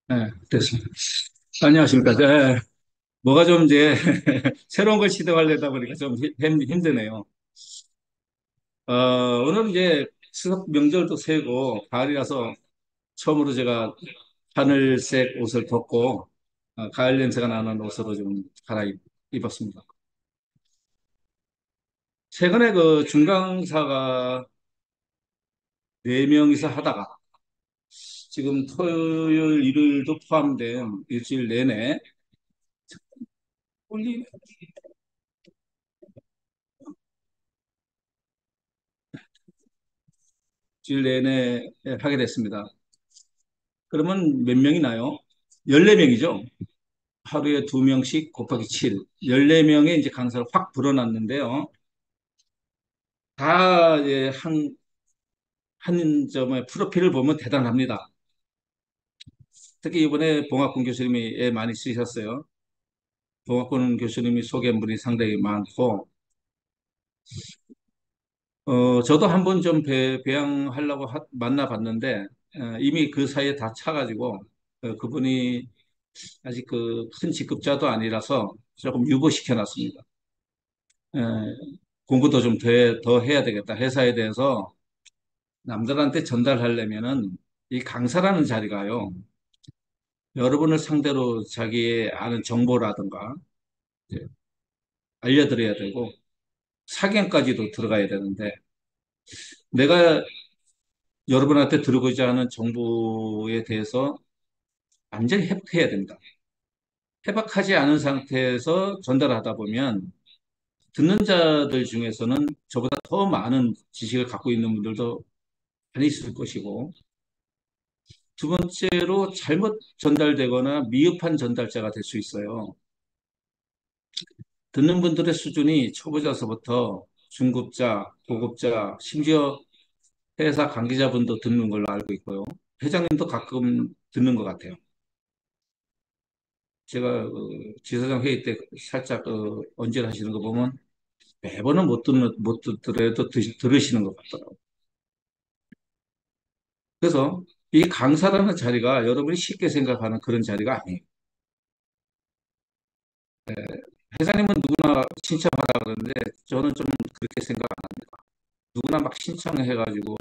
네, 됐습니다. 안녕하십니까. 네, 뭐가 좀 이제 새로운 걸 시도하려다 보니까 좀 힘드네요. 오늘 이제 추석 명절도 세고 가을이라서 처음으로 제가 하늘색 옷을 덮고 가을 냄새가 나는 옷으로 좀 갈아입었습니다. 최근에 그 중강사가 네명이서 하다가 지금 토요일, 일요일도 포함된 일주일 내내 일주일 내내 하게 됐습니다. 그러면 몇 명이나요? 14명이죠. 하루에 2명씩 곱하기 7. 14명의 이제 강사를 확 불어놨는데요. 다 이제 한 점의 프로필을 보면 대단합니다. 특히 이번에 봉학군 교수님이 애 많이 쓰셨어요. 봉학군 교수님이 소개한 분이 상당히 많고, 저도 한번 좀 배양하려고 만나봤는데, 이미 그 사이에 다 차가지고, 그분이 아직 그 큰 직급자도 아니라서 조금 유보시켜 놨습니다. 예, 공부도 좀 더 해야 되겠다. 회사에 대해서 남들한테 전달하려면은 이 강사라는 자리가요. 여러분을 상대로 자기의 아는 정보라든가 이제 알려드려야 되고 사견까지도 들어가야 되는데 내가 여러분한테 들어보지 않은 정보에 대해서 완전히 회복해야 됩니다. 회복하지 않은 상태에서 전달하다 보면 듣는 자들 중에서는 저보다 더 많은 지식을 갖고 있는 분들도 많이 있을 것이고 두 번째로 잘못 전달되거나 미흡한 전달자가 될 수 있어요. 듣는 분들의 수준이 초보자서부터 중급자, 고급자, 심지어 회사 관계자분도 듣는 걸로 알고 있고요. 회장님도 가끔 듣는 것 같아요. 제가 지사장 회의 때 살짝 언질하시는 거 보면 매번은 못 듣더라도 들으시는 것 같더라고요. 그래서 이 강사라는 자리가 여러분이 쉽게 생각하는 그런 자리가 아니에요. 회장님은 누구나 신청하라 그러는데 저는 좀 그렇게 생각 안 합니다. 누구나 막 신청해가지고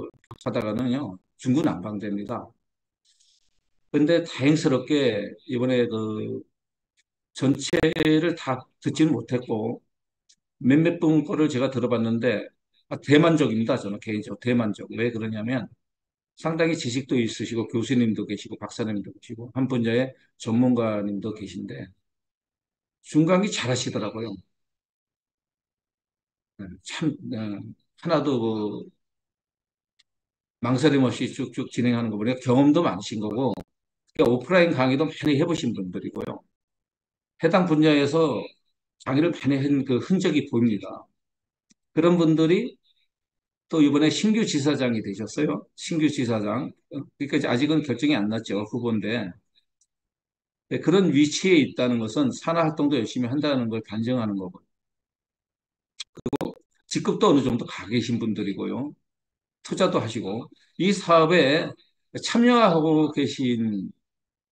하다가는요 중구난방됩니다. 근데 다행스럽게 이번에 그 전체를 다 듣지는 못했고 몇몇 분 거를 제가 들어봤는데 대만족입니다. 저는 개인적으로 대만족. 왜 그러냐면 상당히 지식도 있으시고 교수님도 계시고 박사님도 계시고 한 분야의 전문가님도 계신데 중강이 잘하시더라고요. 참 하나도 그 망설임 없이 쭉쭉 진행하는 거 보니까 경험도 많으신 거고 그러니까 오프라인 강의도 많이 해보신 분들이고요. 해당 분야에서 강의를 많이 한 그 흔적이 보입니다. 그런 분들이 또 이번에 신규 지사장이 되셨어요. 신규 지사장. 그러니까 이제 아직은 결정이 안 났죠. 후보인데. 네, 그런 위치에 있다는 것은 산하 활동도 열심히 한다는 걸 반증하는 거고. 직급도 어느 정도 가 계신 분들이고요. 투자도 하시고. 이 사업에 참여하고 계신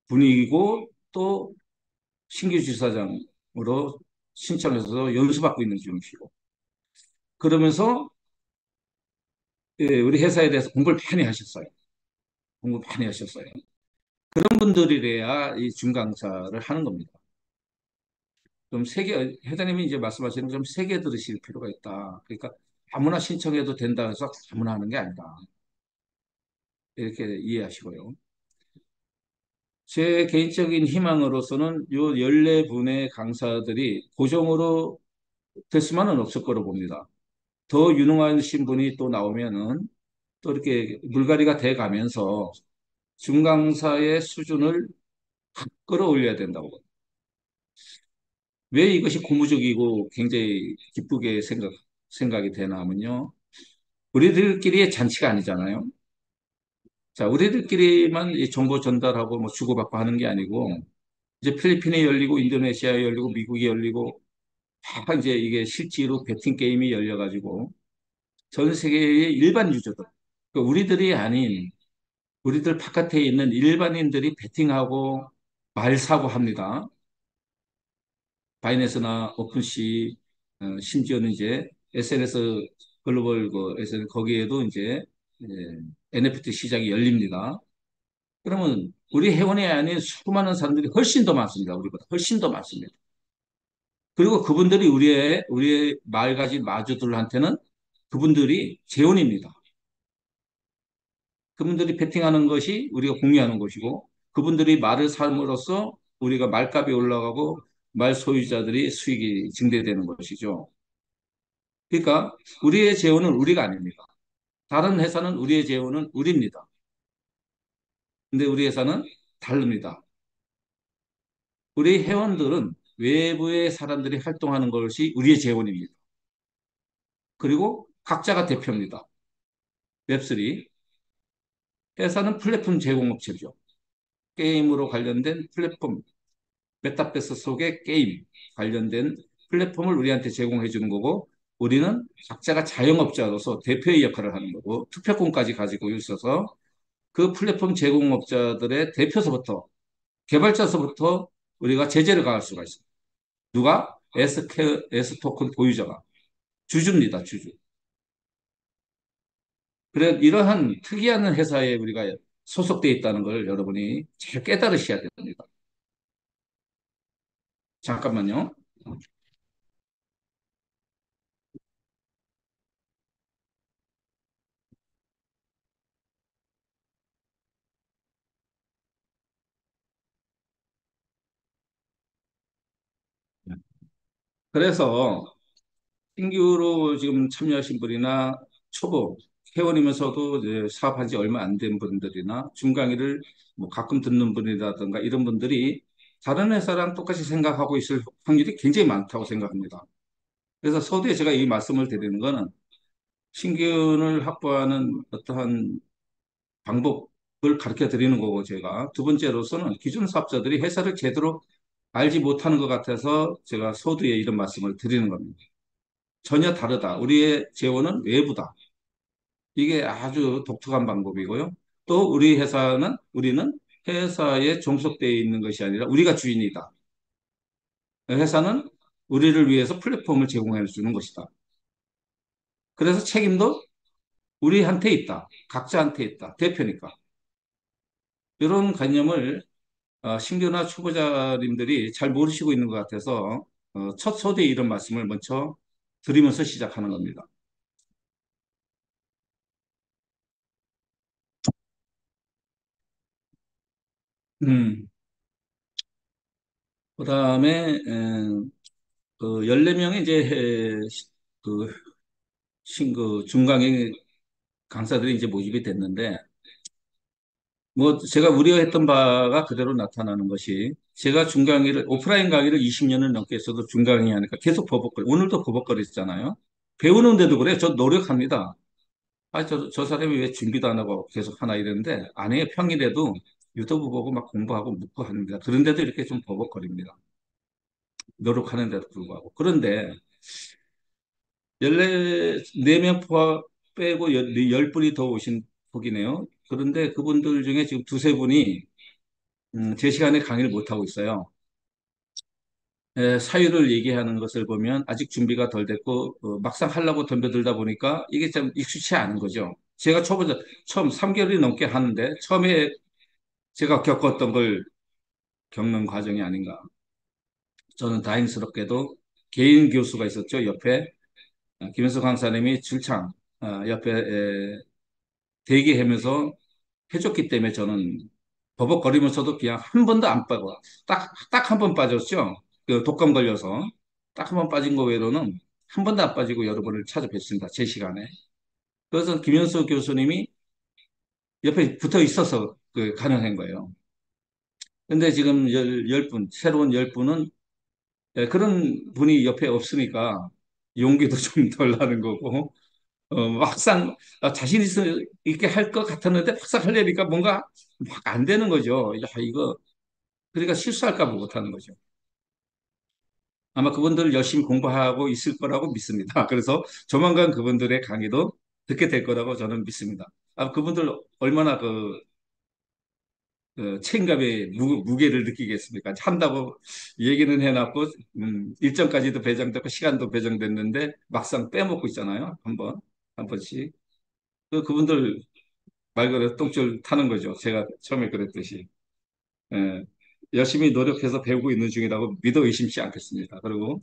분이고 또 신규 지사장으로 신청해서 연수받고 있는 중이시고. 그러면서 예, 우리 회사에 대해서 공부를 많이 하셨어요. 공부 많이 하셨어요. 그런 분들이래야 이 준강사를 하는 겁니다. 좀 세게, 회장님이 이제 말씀하시는 좀 세게 들으실 필요가 있다. 그러니까 아무나 신청해도 된다 해서 아무나 하는 게 아니다. 이렇게 이해하시고요. 제 개인적인 희망으로서는 요 14분의 강사들이 고정으로 될 수만은 없을 거로 봅니다. 더 유능하신 분이 또 나오면은 또 이렇게 물갈이가 돼 가면서 중강사의 수준을 끌어올려야 된다고. 왜 이것이 고무적이고 굉장히 기쁘게 생각이 되나 하면요. 우리들끼리의 잔치가 아니잖아요. 자, 우리들끼리만 이 정보 전달하고 뭐 주고받고 하는 게 아니고, 이제 필리핀에 열리고, 인도네시아에 열리고, 미국에 열리고, 다 이제 이게 실제로 배팅 게임이 열려가지고, 전 세계의 일반 유저들, 그러니까 우리들이 아닌 우리들 바깥에 있는 일반인들이 베팅하고 말 사고 합니다. 바이낸스나 오픈시, 심지어는 이제 SNS 글로벌 그 SNS 거기에도 이제 NFT 시장이 열립니다. 그러면 우리 회원이 아닌 수많은 사람들이 훨씬 더 많습니다. 우리보다 훨씬 더 많습니다. 그리고 그분들이 우리의 말 가진 마주들한테는 그분들이 재혼입니다. 그분들이 베팅하는 것이 우리가 공유하는 것이고 그분들이 말을 삶으로써 우리가 말값이 올라가고 말 소유자들이 수익이 증대되는 것이죠. 그러니까 우리의 재원은 우리가 아닙니다. 다른 회사는 우리의 재원은 우리입니다. 근데 우리 회사는 다릅니다. 우리 회원들은 외부의 사람들이 활동하는 것이 우리의 재원입니다. 그리고 각자가 대표입니다. 웹3. 회사는 플랫폼 제공업체죠. 게임으로 관련된 플랫폼, 메타버스 속의 게임 관련된 플랫폼을 우리한테 제공해 주는 거고, 우리는 각자가 자영업자로서 대표의 역할을 하는 거고, 투표권까지 가지고 있어서 그 플랫폼 제공업자들의 대표서부터, 개발자서부터 우리가 제재를 가할 수가 있습니다. 누가? S 토큰 보유자가. 주주입니다, 주주. 그래, 이러한 특이한 회사에 우리가 소속돼 있다는 걸 여러분이 잘 깨달으셔야 됩니다. 잠깐만요. 그래서 신규로 지금 참여하신 분이나 초보 회원이면서도 이제 사업한 지 얼마 안 된 분들이나 중강의를 뭐 가끔 듣는 분이라든가 이런 분들이 다른 회사랑 똑같이 생각하고 있을 확률이 굉장히 많다고 생각합니다. 그래서 서두에 제가 이 말씀을 드리는 거는 신균을 확보하는 어떠한 방법을 가르쳐 드리는 거고 제가 두 번째로서는 기존 사업자들이 회사를 제대로 알지 못하는 것 같아서 제가 서두에 이런 말씀을 드리는 겁니다. 전혀 다르다. 우리의 재원은 외부다. 이게 아주 독특한 방법이고요. 또 우리는 회사에 종속되어 있는 것이 아니라 우리가 주인이다. 회사는 우리를 위해서 플랫폼을 제공해 주는 것이다. 그래서 책임도 우리한테 있다. 각자한테 있다. 대표니까. 이런 개념을 신규나 초보자님들이 잘 모르시고 있는 것 같아서 첫 소대에 이런 말씀을 먼저 드리면서 시작하는 겁니다. 음, 그다음에 그 14명의 이제 그 중강의 강사들이 이제 모집이 됐는데 뭐 제가 우려했던 바가 그대로 나타나는 것이 제가 중강의를 오프라인 강의를 20년을 넘게 했어도 중강의 하니까 계속 버벅거려 오늘도 버벅거렸잖아요. 배우는데도 그래. 저 노력합니다. 저 사람이 왜 준비도 안 하고 계속 하나 이랬는데 아니에요. 평일에도 유튜브 보고 막 공부하고 묻고 합니다. 그런데도 이렇게 좀 버벅거립니다. 노력하는데도 불구하고. 그런데 14명 포함 빼고 10분이 더 오신 폭이네요. 그런데 그분들 중에 지금 두세 분이 제 시간에 강의를 못하고 있어요. 사유를 얘기하는 것을 보면 아직 준비가 덜 됐고 막상 하려고 덤벼들다 보니까 이게 좀 익숙치 않은 거죠. 제가 처음 3개월이 넘게 하는데 처음에 제가 겪었던 걸 겪는 과정이 아닌가. 저는 다행스럽게도 개인 교수가 있었죠. 옆에 김현수 강사님이 줄창 옆에 대기하면서 해줬기 때문에 저는 버벅거리면서도 그냥 한 번도 안 빠고 딱 한 번 빠졌죠. 그 독감 걸려서 딱 한 번 빠진 거 외로는 한 번도 안 빠지고 여러 번을 찾아뵀습니다. 제 시간에. 그래서 김현수 교수님이 옆에 붙어 있어서 그 가능한 거예요. 근데 지금 열 분, 새로운 열 분은 그런 분이 옆에 없으니까 용기도 좀 덜 나는 거고, 막상 자신 있게 할 것 같았는데 막상 하려니까 뭔가 막 안 되는 거죠. 야, 이거, 그러니까 실수할까 봐 못하는 거죠. 아마 그분들 열심히 공부하고 있을 거라고 믿습니다. 그래서 조만간 그분들의 강의도 듣게 될 거라고 저는 믿습니다. 그분들 얼마나 책임감의 무게를 느끼겠습니까? 한다고 얘기는 해놨고, 일정까지도 배정됐고, 시간도 배정됐는데, 막상 빼먹고 있잖아요. 한 번씩. 그분들 말 그대로 똥줄 타는 거죠. 제가 처음에 그랬듯이. 예, 열심히 노력해서 배우고 있는 중이라고 믿어 의심치 않겠습니다. 그리고,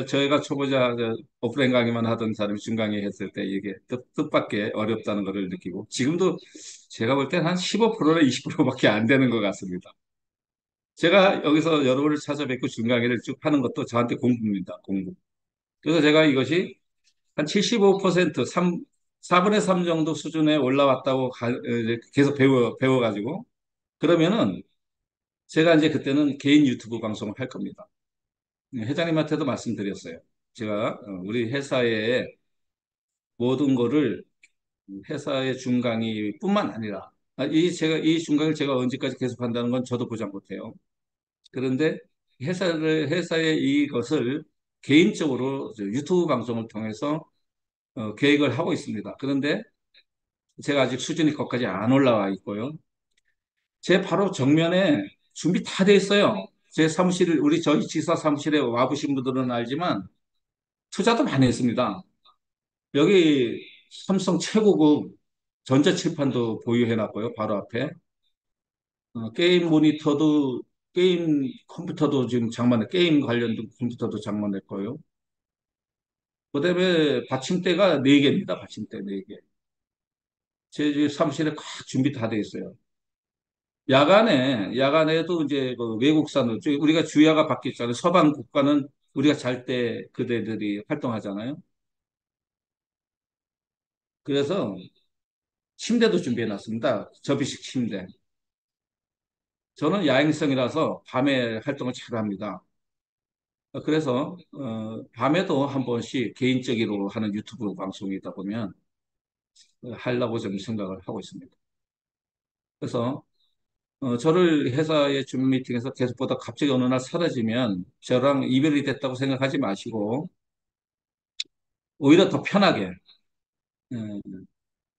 저희가 초보자 오프라인 강의만 하던 사람이 중강의 했을 때 이게 뜻밖의 어렵다는 것을 느끼고, 지금도 제가 볼 땐 한 15%나 20%밖에 안 되는 것 같습니다. 제가 여기서 여러분을 찾아뵙고 중강의를 쭉 하는 것도 저한테 공부입니다. 공부. 그래서 제가 이것이 한 75%, 4분의 3 정도 수준에 올라왔다고 이제 계속 배워가지고, 그러면은 제가 이제 그때는 개인 유튜브 방송을 할 겁니다. 회장님한테도 말씀드렸어요. 제가 우리 회사의 모든 거를 회사의 중강의뿐만 아니라 이 중강을 제가 언제까지 계속 한다는 건 저도 보장 못해요. 그런데 회사의 이것을 개인적으로 저 유튜브 방송을 통해서 계획을 하고 있습니다. 그런데 제가 아직 수준이 거기까지 안 올라와 있고요. 제 바로 정면에 준비 다 돼 있어요. 제 사무실, 우리 저희 지사 사무실에 와보신 분들은 알지만 투자도 많이 했습니다. 여기 삼성 최고급 전자칠판도 보유해놨고요. 바로 앞에. 게임 모니터도, 게임 컴퓨터도 지금 장만해, 게임 관련된 컴퓨터도 장만했고요. 그다음에 받침대가 4개입니다. 받침대 4개. 제 집 사무실에 꽉 준비 다 돼 있어요. 야간에도 이제 그 외국산으로, 우리가 주야가 바뀌었잖아요. 서방 국가는 우리가 잘 때 그대들이 활동하잖아요. 그래서 침대도 준비해 놨습니다. 접이식 침대. 저는 야행성이라서 밤에 활동을 잘 합니다. 그래서 밤에도 한 번씩 개인적으로 하는 유튜브 방송이다 보면 하려고 좀 생각을 하고 있습니다. 그래서 저를 회사의 줌 미팅에서 계속 보다 갑자기 어느 날 사라지면 저랑 이별이 됐다고 생각하지 마시고 오히려 더 편하게 예,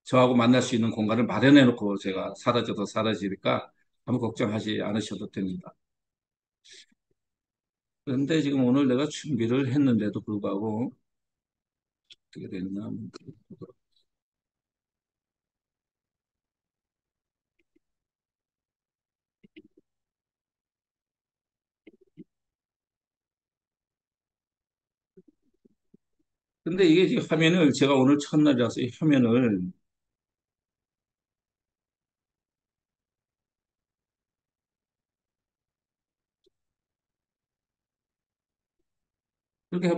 저하고 만날 수 있는 공간을 마련해 놓고 제가 사라져도 사라지니까 아무 걱정하지 않으셔도 됩니다. 그런데 지금 오늘 내가 준비를 했는데도 불구하고 어떻게 됐나? 근데 이게 지금 화면을 제가 오늘 첫날이라서 이 화면을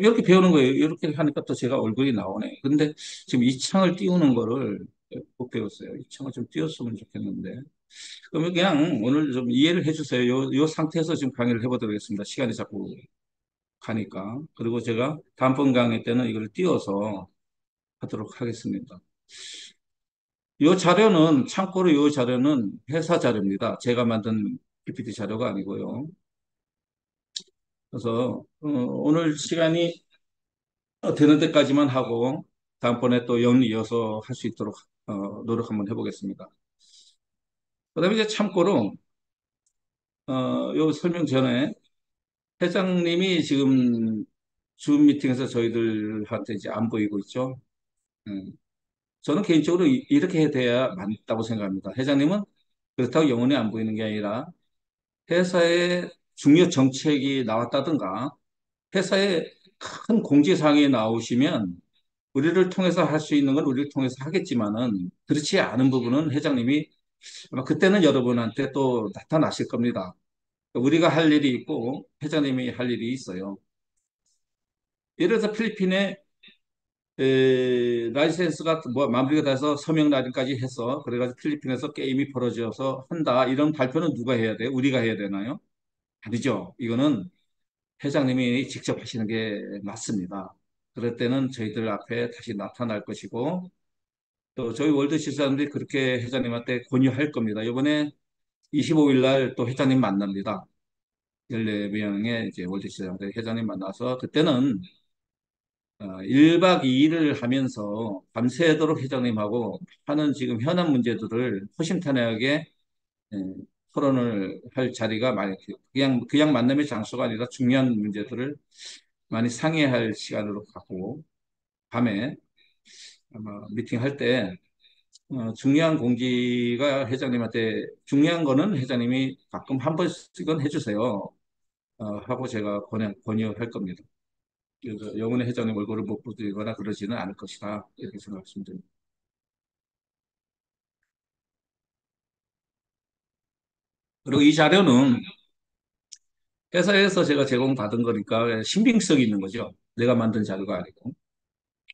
이렇게 배우는 거예요. 이렇게 하니까 또 제가 얼굴이 나오네. 근데 지금 이 창을 띄우는 거를 못 배웠어요. 이 창을 좀 띄웠으면 좋겠는데. 그러면 그냥 오늘 좀 이해를 해주세요. 요 상태에서 지금 강의를 해보도록 하겠습니다. 시간이 자꾸 가니까. 그리고 제가 다음번 강의 때는 이걸 띄워서 하도록 하겠습니다. 요 자료는, 참고로 요 자료는 회사 자료입니다. 제가 만든 PPT 자료가 아니고요. 그래서 오늘 시간이 되는 데까지만 하고 다음번에 또 연이 이어서 할 수 있도록 노력 한번 해보겠습니다. 그다음에 이제 참고로 요 설명 전에 회장님이 지금 줌 미팅에서 저희들한테 이제 안 보이고 있죠. 음, 저는 개인적으로 이렇게 돼야 맞다고 생각합니다. 회장님은 그렇다고 영원히 안 보이는 게 아니라 회사의 중요 정책이 나왔다든가 회사에 큰 공지사항이 나오시면 우리를 통해서 할 수 있는 건 우리를 통해서 하겠지만은 그렇지 않은 부분은 회장님이 아마 그때는 여러분한테 또 나타나실 겁니다. 우리가 할 일이 있고 회장님이 할 일이 있어요. 예를 들어서 필리핀에 라이센스가 뭐 마무리가 돼서 서명 날인까지 해서 그래가지고 필리핀에서 게임이 벌어져서 한다 이런 발표는 누가 해야 돼요? 우리가 해야 되나요? 아니죠. 이거는 회장님이 직접 하시는 게 맞습니다. 그럴 때는 저희들 앞에 다시 나타날 것이고 또 저희 월드 지사님들이 그렇게 회장님한테 권유할 겁니다. 이번에 25일 날 또 회장님 만납니다. 14명의 이제 월드 지사장들 회장님 만나서 그때는 1박 2일을 하면서 밤새도록 회장님하고 하는 지금 현안 문제들을 허심탄회하게 예, 토론을 할 자리가 많이 그냥 만남의 장소가 아니라 중요한 문제들을 많이 상의할 시간으로 갖고 밤에 아마 미팅할 때 중요한 공지가 회장님한테 중요한 거는 회장님이 가끔 한 번씩은 해주세요. 하고 제가 권유할 겁니다. 그래서 영훈의 회장님 얼굴을 못 보거나 그러지는 않을 것이다. 이렇게 생각하시면 됩니다. 그리고 이 자료는 회사에서 제가 제공받은 거니까 신빙성이 있는 거죠. 내가 만든 자료가 아니고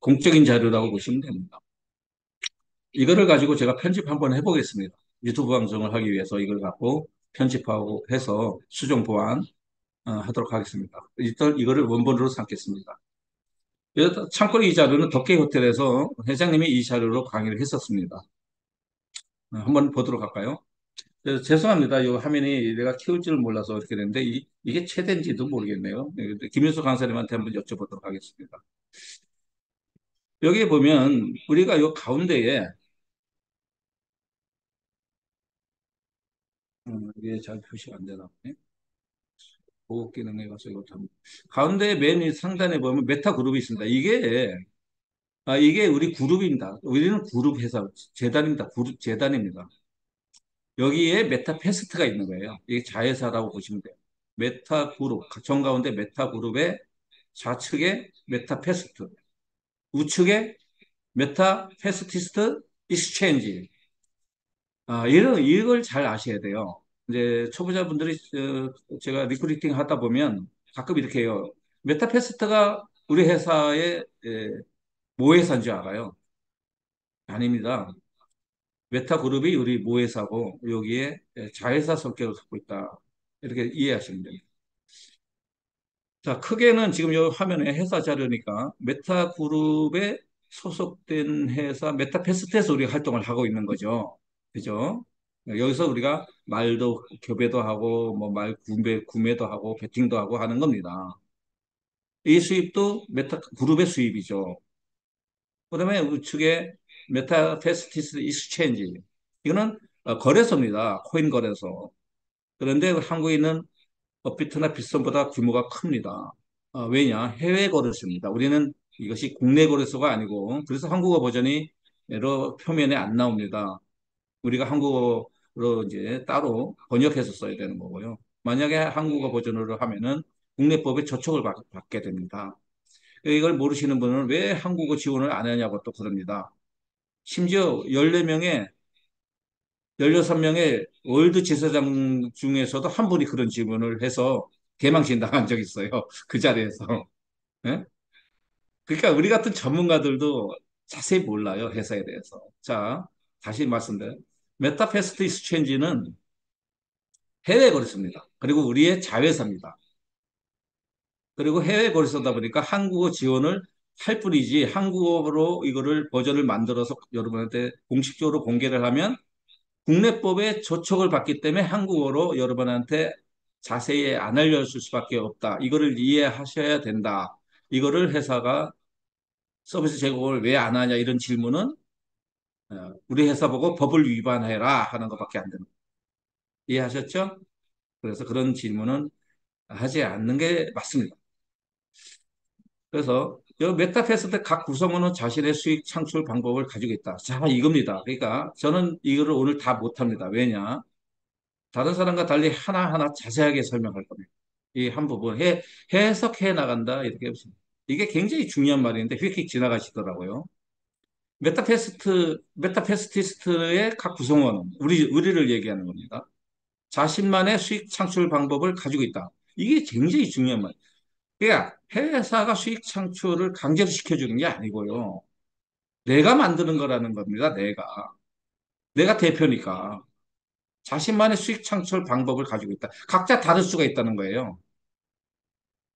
공적인 자료라고 보시면 됩니다. 이거를 가지고 제가 편집 한번 해보겠습니다. 유튜브 방송을 하기 위해서 이걸 갖고 편집하고 해서 수정 보완 하도록 하겠습니다. 일단 이거를 원본으로 삼겠습니다. 참고로 이 자료는 덕계 호텔에서 회장님이 이 자료로 강의를 했었습니다. 한번 보도록 할까요? 죄송합니다. 이 화면이 내가 키울 줄 몰라서 이렇게 됐는데 이게 최대인지도 모르겠네요. 김윤수 강사님한테 한번 여쭤보도록 하겠습니다. 여기 보면 우리가 이 가운데에 이게 잘 표시가 안 되나 보네. 보호 기능에 가서 이거 좀 가운데 맨 상단에 보면 메타 그룹이 있습니다. 이게 우리 그룹입니다. 우리는 그룹 회사 재단입니다. 그룹 재단입니다. 여기에 메타 패스트가 있는 거예요. 이게 자회사라고 보시면 돼요. 메타 그룹 정 가운데 메타 그룹의 좌측에 메타 패스트, 우측에 메타 패스티스트 익스체인지. 이걸 잘 아셔야 돼요. 이제 초보자분들이 제가 리크루팅 하다 보면 가끔 이렇게 해요. 메타패스트가 우리 회사의 모회사인 줄 알아요. 아닙니다. 메타그룹이 우리 모회사고 여기에 자회사 성격을 갖고 있다. 이렇게 이해하시면 됩니다. 자, 크게는 지금 이 화면에 회사 자료니까 메타그룹에 소속된 회사 메타패스트에서 우리가 활동을 하고 있는 거죠. 그죠? 여기서 우리가 말도 교배도 하고 뭐 말 구매도 하고 베팅도 하고 하는 겁니다. 이 수입도 메타그룹의 수입이죠. 그다음에 우측에 메타패스티스 익스체인지 이거는 거래소입니다. 코인 거래소. 그런데 한국에 있는 업비트나 빗썸보다 규모가 큽니다. 왜냐? 해외 거래소입니다. 우리는 이것이 국내 거래소가 아니고, 그래서 한국어 버전이 여러 표면에 안 나옵니다. 우리가 한국어로 이제 따로 번역해서 써야 되는 거고요. 만약에 한국어 버전으로 하면은 국내법에 저촉을 받게 됩니다. 이걸 모르시는 분은 왜 한국어 지원을 안 하냐고 또 그럽니다. 심지어 14명의 16명의 월드 지사장 중에서도 한 분이 그런 질문을 해서 개망신 당한 적이 있어요. 그 자리에서. 예? 그러니까 우리 같은 전문가들도 자세히 몰라요. 회사에 대해서. 자, 다시 말씀드려요. 메타패스트 익스체인지는 해외 거래소입니다. 그리고 우리의 자회사입니다. 그리고 해외 거래소다 보니까 한국어 지원을 할 뿐이지 한국어로 이거를 버전을 만들어서 여러분한테 공식적으로 공개를 하면 국내법에 조촉을 받기 때문에 한국어로 여러분한테 자세히 안 알려줄 수밖에 없다. 이거를 이해하셔야 된다. 이거를 회사가 서비스 제공을 왜 안 하냐 이런 질문은 우리 회사 보고 법을 위반해라 하는 것밖에 안 됩니다. 이해하셨죠? 그래서 그런 질문은 하지 않는 게 맞습니다. 그래서 이 메타패스트 각 구성원은 자신의 수익 창출 방법을 가지고 있다. 자, 이겁니다. 그러니까 저는 이거를 오늘 다 못합니다. 왜냐? 다른 사람과 달리 하나하나 자세하게 설명할 겁니다. 이 한 부분 해석해 나간다 이렇게 보시면 이게 굉장히 중요한 말인데 휙휙 지나가시더라고요. 메타패스티스트의 각 구성원은 우리를 얘기하는 겁니다. 자신만의 수익 창출 방법을 가지고 있다. 이게 굉장히 중요한 말. 그러니까 회사가 수익 창출을 강제로 시켜주는 게 아니고요. 내가 만드는 거라는 겁니다. 내가 대표니까 자신만의 수익 창출 방법을 가지고 있다. 각자 다를 수가 있다는 거예요.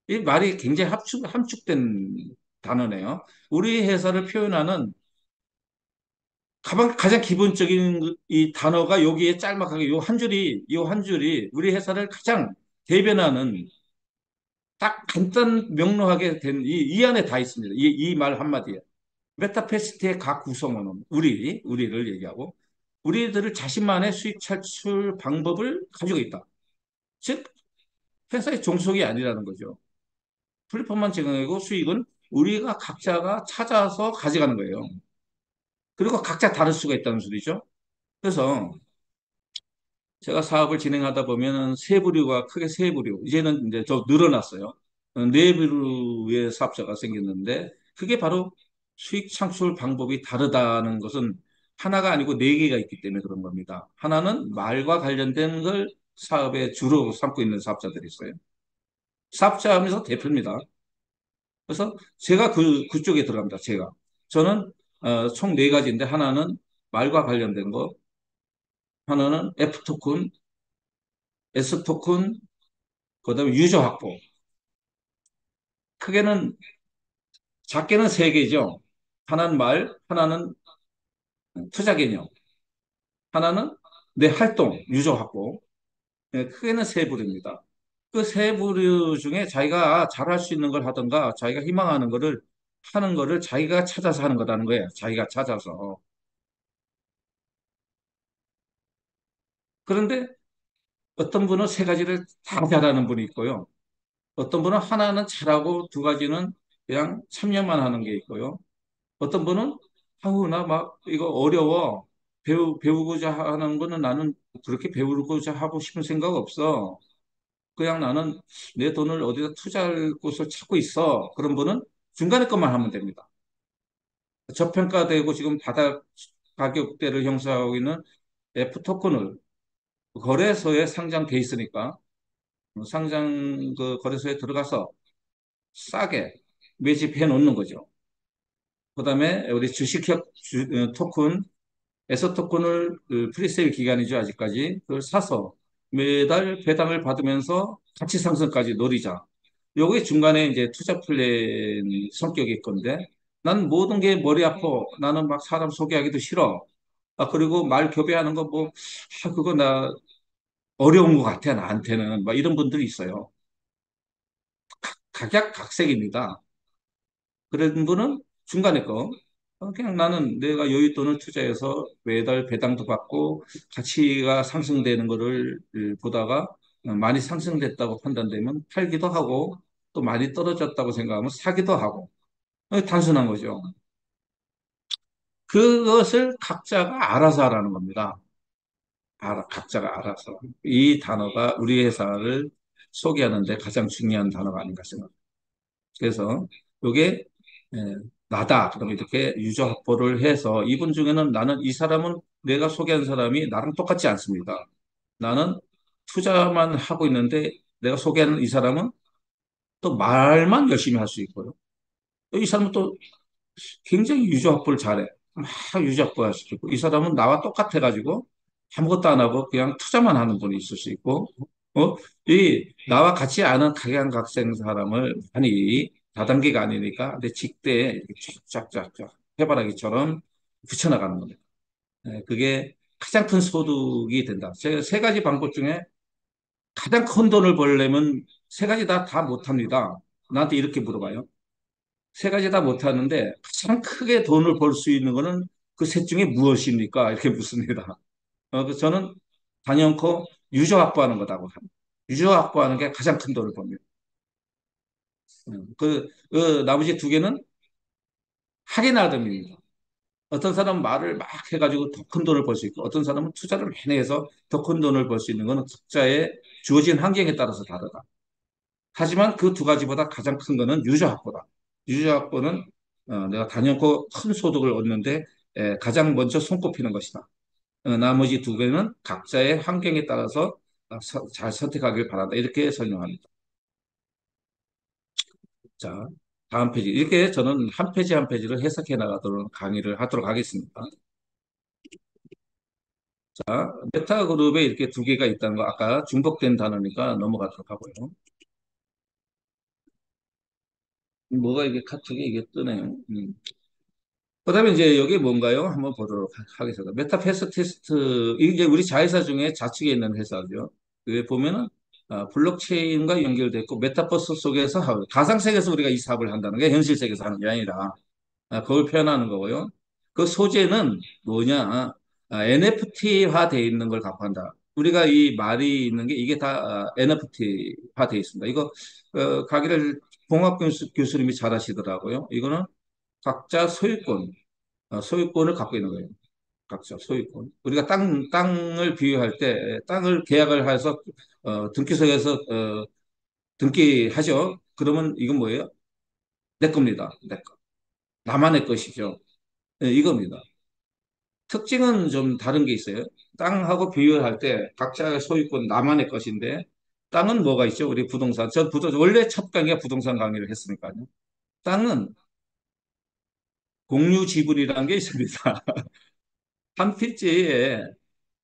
이 말이 굉장히 함축된 단어네요. 우리 회사를 표현하는 가장 기본적인 이 단어가 여기에 짤막하게 요 한 줄이 우리 회사를 가장 대변하는 딱 간단 명료하게 된 이 안에 다 있습니다. 이 말 한마디에. 메타패시티의 각 구성원은 우리를 얘기하고 우리들을 자신만의 수익 창출 방법을 가지고 있다. 즉, 회사의 종속이 아니라는 거죠. 플랫폼만 제공하고 수익은 우리가 각자가 찾아서 가져가는 거예요. 그리고 각자 다를 수가 있다는 소리죠. 그래서 제가 사업을 진행하다 보면 세 부류가 크게 세 부류. 이제는 이제 더 늘어났어요. 네 부류의 사업자가 생겼는데 그게 바로 수익 창출 방법이 다르다는 것은 하나가 아니고 네 개가 있기 때문에 그런 겁니다. 하나는 말과 관련된 걸 사업에 주로 삼고 있는 사업자들이 있어요. 사업자 하면서 대표입니다. 그래서 제가 그쪽에 들어갑니다. 제가. 저는 총 네 가지인데 하나는 말과 관련된 거, 하나는 F 토큰, S 토큰, 그다음에 유저 확보. 크게는 작게는 세 개죠. 하나는 말, 하나는 투자 개념, 하나는 내 활동, 유저 확보. 네, 크게는 세 부류입니다. 그 세 부류 중에 자기가 잘할 수 있는 걸 하던가 자기가 희망하는 거를 하는 거를 자기가 찾아서 하는 거라는 거예요. 자기가 찾아서. 그런데 어떤 분은 세 가지를 다 잘하는 분이 있고요. 어떤 분은 하나는 잘하고 두 가지는 그냥 참여만 하는 게 있고요. 어떤 분은 아우 나 막 이거 어려워 배우고자 하는 거는 나는 그렇게 배우고자 하고 싶은 생각 없어. 그냥 나는 내 돈을 어디다 투자할 곳을 찾고 있어. 그런 분은 중간에 것만 하면 됩니다. 저평가되고 지금 바닥 가격대를 형성하고 있는 F 토큰을 거래소에 상장돼 있으니까 상장 그 거래소에 들어가서 싸게 매집해 놓는 거죠. 그다음에 우리 토큰 에서 토큰을 그 프리세일 기간이죠, 아직까지. 그걸 사서 매달 배당을 받으면서 가치 상승까지 노리자. 요게 중간에 이제 투자 플랜 성격일 건데, 난 모든 게 머리 아파. 나는 막 사람 소개하기도 싫어. 아, 그리고 말 교배하는 거 뭐, 그거 나 어려운 것 같아, 나한테는. 막 이런 분들이 있어요. 각약각색입니다. 그런 분은 중간에 거. 그냥 나는 내가 여윳돈을 투자해서 매달 배당도 받고 가치가 상승되는 거를 보다가 많이 상승됐다고 판단되면 팔기도 하고 또 많이 떨어졌다고 생각하면 사기도 하고 단순한 거죠. 그것을 각자가 알아서 하라는 겁니다. 각자가 알아서. 이 단어가 우리 회사를 소개하는데 가장 중요한 단어가 아닌가 생각합니다. 그래서 이게 나다. 그럼 이렇게 유저 확보를 해서 이분 중에는 나는 이 사람은 내가 소개한 사람이 나랑 똑같지 않습니다. 나는 투자만 하고 있는데 내가 소개하는 이 사람은 또 말만 열심히 할 수 있고요. 이 사람은 또 굉장히 유저 확보를 잘해. 막 유저 확보할 수 있고 이 사람은 나와 똑같아가지고 아무것도 안 하고 그냥 투자만 하는 분이 있을 수 있고 어? 이 나와 같이 아는 각양각색 사람을 많이 다단계가 아니니까 내 직대에 이렇게 쫙쫙쫙쫙 해바라기처럼 붙여나가는 겁니다. 그게 가장 큰 소득이 된다. 제가 세 가지 방법 중에 가장 큰 돈을 벌려면 세 가지 다 못합니다. 나한테 이렇게 물어봐요. 세 가지 다 못하는데 가장 크게 돈을 벌 수 있는 거는 그 셋 중에 무엇입니까? 이렇게 묻습니다. 그래서 저는 단연코 유저 확보하는 거다고 합니다. 유저 확보하는 게 가장 큰 돈을 법니다. 그 나머지 두 개는 할인하등입니다. 어떤 사람은 말을 막 해가지고 더 큰 돈을 벌 수 있고 어떤 사람은 투자를 많이 해서 더 큰 돈을 벌 수 있는 것은 각자의 주어진 환경에 따라서 다르다. 하지만 그 두 가지보다 가장 큰 거는 유저 확보다. 유저 확보는 내가 단연코 큰 소득을 얻는데 가장 먼저 손꼽히는 것이다. 나머지 두 개는 각자의 환경에 따라서 잘 선택하길 바란다. 이렇게 설명합니다. 자, 다음 페이지. 이렇게 저는 한 페이지 한 페이지를 해석해 나가도록 강의를 하도록 하겠습니다. 자, 메타 그룹에 이렇게 두 개가 있다는 거 아까 중복된 단어니까 넘어가도록 하고요. 뭐가 이게 카톡에 이게 뜨네요. 그다음에 이제 여기 뭔가요? 한번 보도록 하겠습니다. 메타패스 테스트 이게 우리 자회사 중에 좌측에 있는 회사죠. 여기 보면은 블록체인과 연결됐고 메타버스 속에서 가상세계에서 우리가 이 사업을 한다는 게 현실 세계에서 하는 게 아니라 그걸 표현하는 거고요. 그 소재는 뭐냐? NFT화 돼 있는 걸 갖고 한다. 우리가 이 말이 있는 게 이게 다 NFT화 돼 있습니다. 이거 강의를 봉합 교수님이 잘 하시더라고요. 이거는 각자 소유권, 소유권을 갖고 있는 거예요. 각자 소유권. 우리가 땅을 비유할 때 땅을 계약을 해서 등기소에서 등기하죠. 그러면 이건 뭐예요? 내 겁니다. 내 거. 나만의 것이죠. 이겁니다. 특징은 좀 다른 게 있어요. 땅하고 비교할 때 각자의 소유권 나만의 것인데 땅은 뭐가 있죠? 우리 부동산. 원래 첫 강의가 부동산 강의를 했으니까요. 땅은 공유 지분이라는 게 있습니다. 한 필지에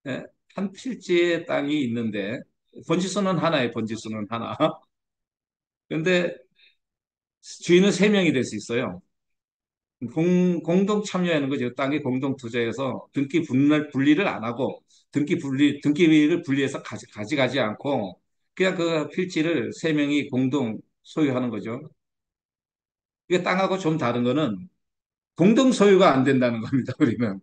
예, 한 필지에 땅이 있는데 번지수는 하나에 번지수는 하나. 근데 주인은 세 명이 될 수 있어요. 공동 참여하는 거죠. 땅에 공동 투자해서 분리를 안 하고 등기를 분리해서 가져가지 않고 그냥 그 필지를 세 명이 공동 소유하는 거죠. 이게 땅하고 좀 다른 거는 공동 소유가 안 된다는 겁니다. 우리는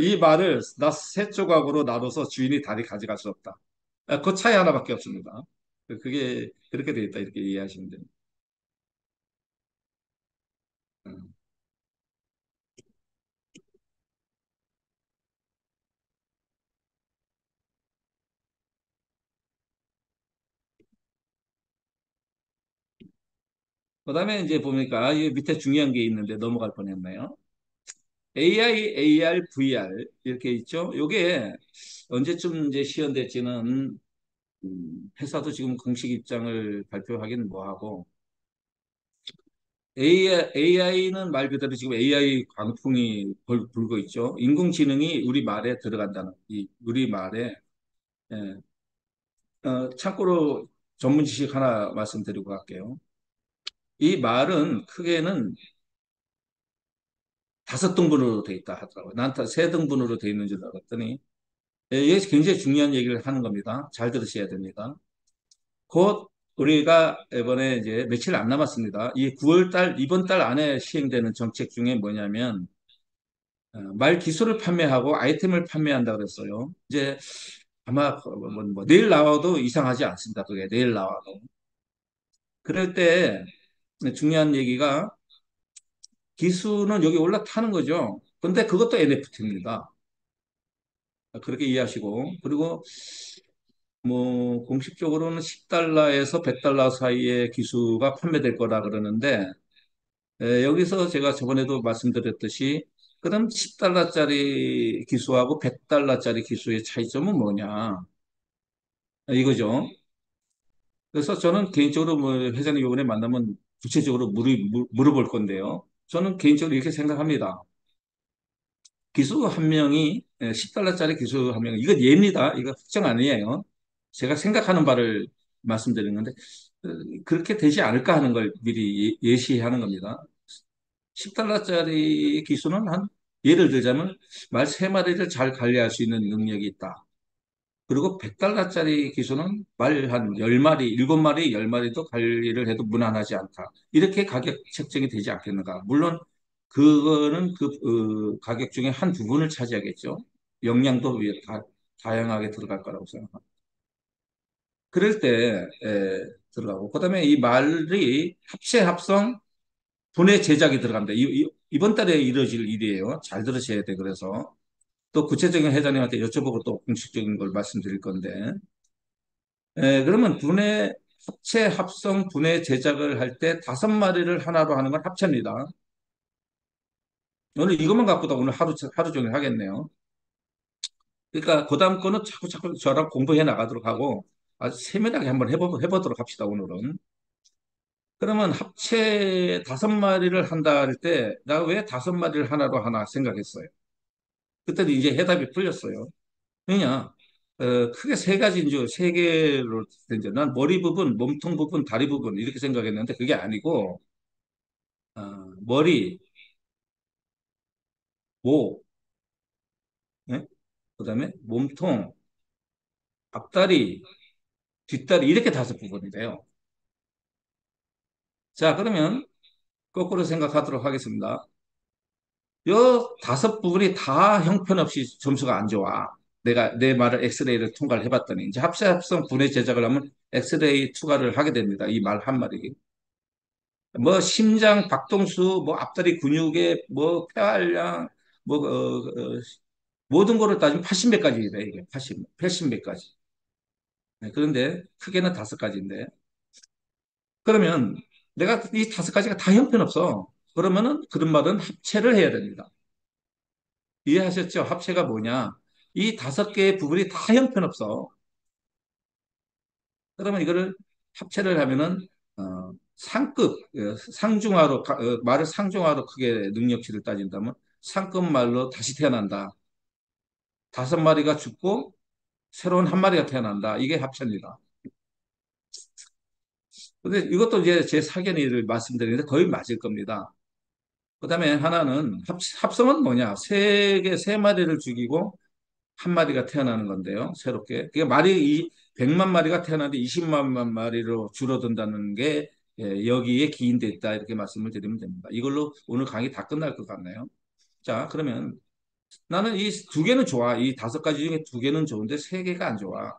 이 말을 나 세 조각으로 나눠서 주인이 다리 가져갈 수 없다. 그 차이 하나밖에 없습니다. 그게 그렇게 돼 있다 이렇게 이해하시면 됩니다. 음. 그다음에 이제 보니까 이 밑에 중요한 게 있는데 넘어갈 뻔했네요. AI, AR, VR 이렇게 있죠. 요게 언제쯤 이제 시연될지는 회사도 지금 공식 입장을 발표하기는 뭐하고 AI는 말 그대로 지금 AI 광풍이 불고 있죠. 인공지능이 우리 말에 들어간다는 이 우리 말에 예. 참고로 전문 지식 하나 말씀드리고 갈게요. 이 말은 크게는 5등분으로 돼 있다 하더라고요. 난 3등분으로 돼 있는 줄 알았더니 이게 굉장히 중요한 얘기를 하는 겁니다. 잘 들으셔야 됩니다. 곧 우리가 이번에 이제 며칠 안 남았습니다. 이 9월 달, 이번 달 안에 시행되는 정책 중에 뭐냐면, 말 기술을 판매하고 아이템을 판매한다 그랬어요. 이제 아마 내일 나와도 이상하지 않습니다. 그게 내일 나와도. 그럴 때 중요한 얘기가 기술은 여기 올라타는 거죠. 근데 그것도 NFT입니다. 그렇게 이해하시고. 그리고 뭐 공식적으로는 10달러에서 100달러 사이의 기수가 판매될 거라 그러는데 여기서 제가 저번에도 말씀드렸듯이 그럼 10달러짜리 기수하고 100달러짜리 기수의 차이점은 뭐냐 이거죠. 그래서 저는 개인적으로 뭐 회장님 이번에 만나면 구체적으로 물어볼 건데요. 저는 개인적으로 이렇게 생각합니다. 기수 한 명이 10달러짜리 기수 한 명이 이거 예입니다. 이거 확정 아니에요. 제가 생각하는 바를 말씀드리는 건데 어, 그렇게 되지 않을까 하는 걸 미리 예시하는 겁니다. 10달러짜리 기수는 예를 들자면 말 세마리를잘 관리할 수 있는 능력이 있다. 그리고 100달러짜리 기수는 말 한 10마리, 7마리, 10마리도 관리를 해도 무난하지 않다. 이렇게 가격 책정이 되지 않겠는가. 물론 그거는 가격 중에 한 부분을 차지하겠죠. 역량도 다양하게 들어갈 거라고 생각합니다. 그럴 때 들어가고 그다음에 이 말이 합체 합성 분해 제작이 들어갑니다. 이번 달에 이루어질 일이에요. 잘 들으셔야 돼. 그래서 또 구체적인 회장님한테 여쭤보고 또 공식적인 걸 말씀드릴 건데 그러면 합체 합성 분해 제작을 할 때 5마리를 하나로 하는 건 합체입니다. 오늘 이것만 갖고도 오늘 하루 종일 하겠네요. 그러니까 그 다음 거는 자꾸 저랑 공부해 나가도록 하고 아주 세밀하게 한번 해보도록 합시다, 오늘은. 그러면 합체 5마리를 한다 할 때, 나 왜 5마리를 하나로 하나 생각했어요. 그때도 이제 해답이 풀렸어요. 왜냐, 크게 세 가지인 줄, 세 개로 된죠. 난 머리 부분, 몸통 부분, 다리 부분, 이렇게 생각했는데 그게 아니고, 머리, 목, 예? 그다음에 몸통, 앞다리, 뒷다리, 이렇게 5부분이래요. 자, 그러면 거꾸로 생각하도록 하겠습니다. 요 다섯 부분이 다 형편없이 점수가 안 좋아. 내가 내 말을 엑스레이를 통과를 해봤더니 이제 합사합성 분해 제작을 하면 엑스레이 투과를 하게 됩니다. 이 말 한마디. 뭐 심장 박동수, 뭐 앞다리 근육의 뭐 폐활량, 뭐 모든 거를 따지면 80몇까지 돼 이게 80몇까지. 그런데 크게는 다섯 가지인데 그러면 내가 이 다섯 가지가 다 형편없어. 그러면은 그런 말은 합체를 해야 됩니다. 이해하셨죠? 합체가 뭐냐? 이 다섯 개의 부분이 다 형편없어. 그러면 이거를 합체를 하면은 상급, 상중하로 말을 상중하로 크게 능력치를 따진다면 상급 말로 다시 태어난다. 다섯 마리가 죽고 새로운 한 마리가 태어난다. 이게 합체입니다. 근데 이것도 이제 제 사견을 말씀드리는데 거의 맞을 겁니다. 그다음에 하나는 합성은 뭐냐? 세 마리를 죽이고 한 마리가 태어나는 건데요. 새롭게. 그게 말이 100만 마리가 태어나는데 20만 마리로 줄어든다는 게 여기에 기인돼 있다. 이렇게 말씀을 드리면 됩니다. 이걸로 오늘 강의 다 끝날 것 같네요. 자, 그러면 나는 이 두 개는 좋아. 이 다섯 가지 중에 두 개는 좋은데 세 개가 안 좋아.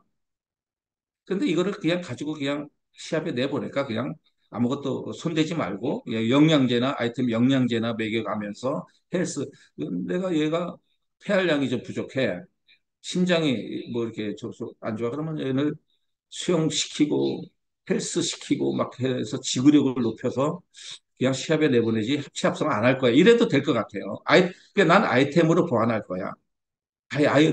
근데 이거를 그냥 가지고 그냥 시합에 내보낼까? 그냥 아무것도 손대지 말고 영양제나 아이템 영양제나 먹여가면서 헬스. 내가 얘가 폐활량이 좀 부족해. 심장이 뭐 이렇게 안 좋아 그러면 얘를 수영시키고 헬스시키고 막 해서 지구력을 높여서 그냥 시합에 내보내지 합치 합성 안 할 거야. 이래도 될 것 같아요. 그러니까 난 아이템으로 보완할 거야.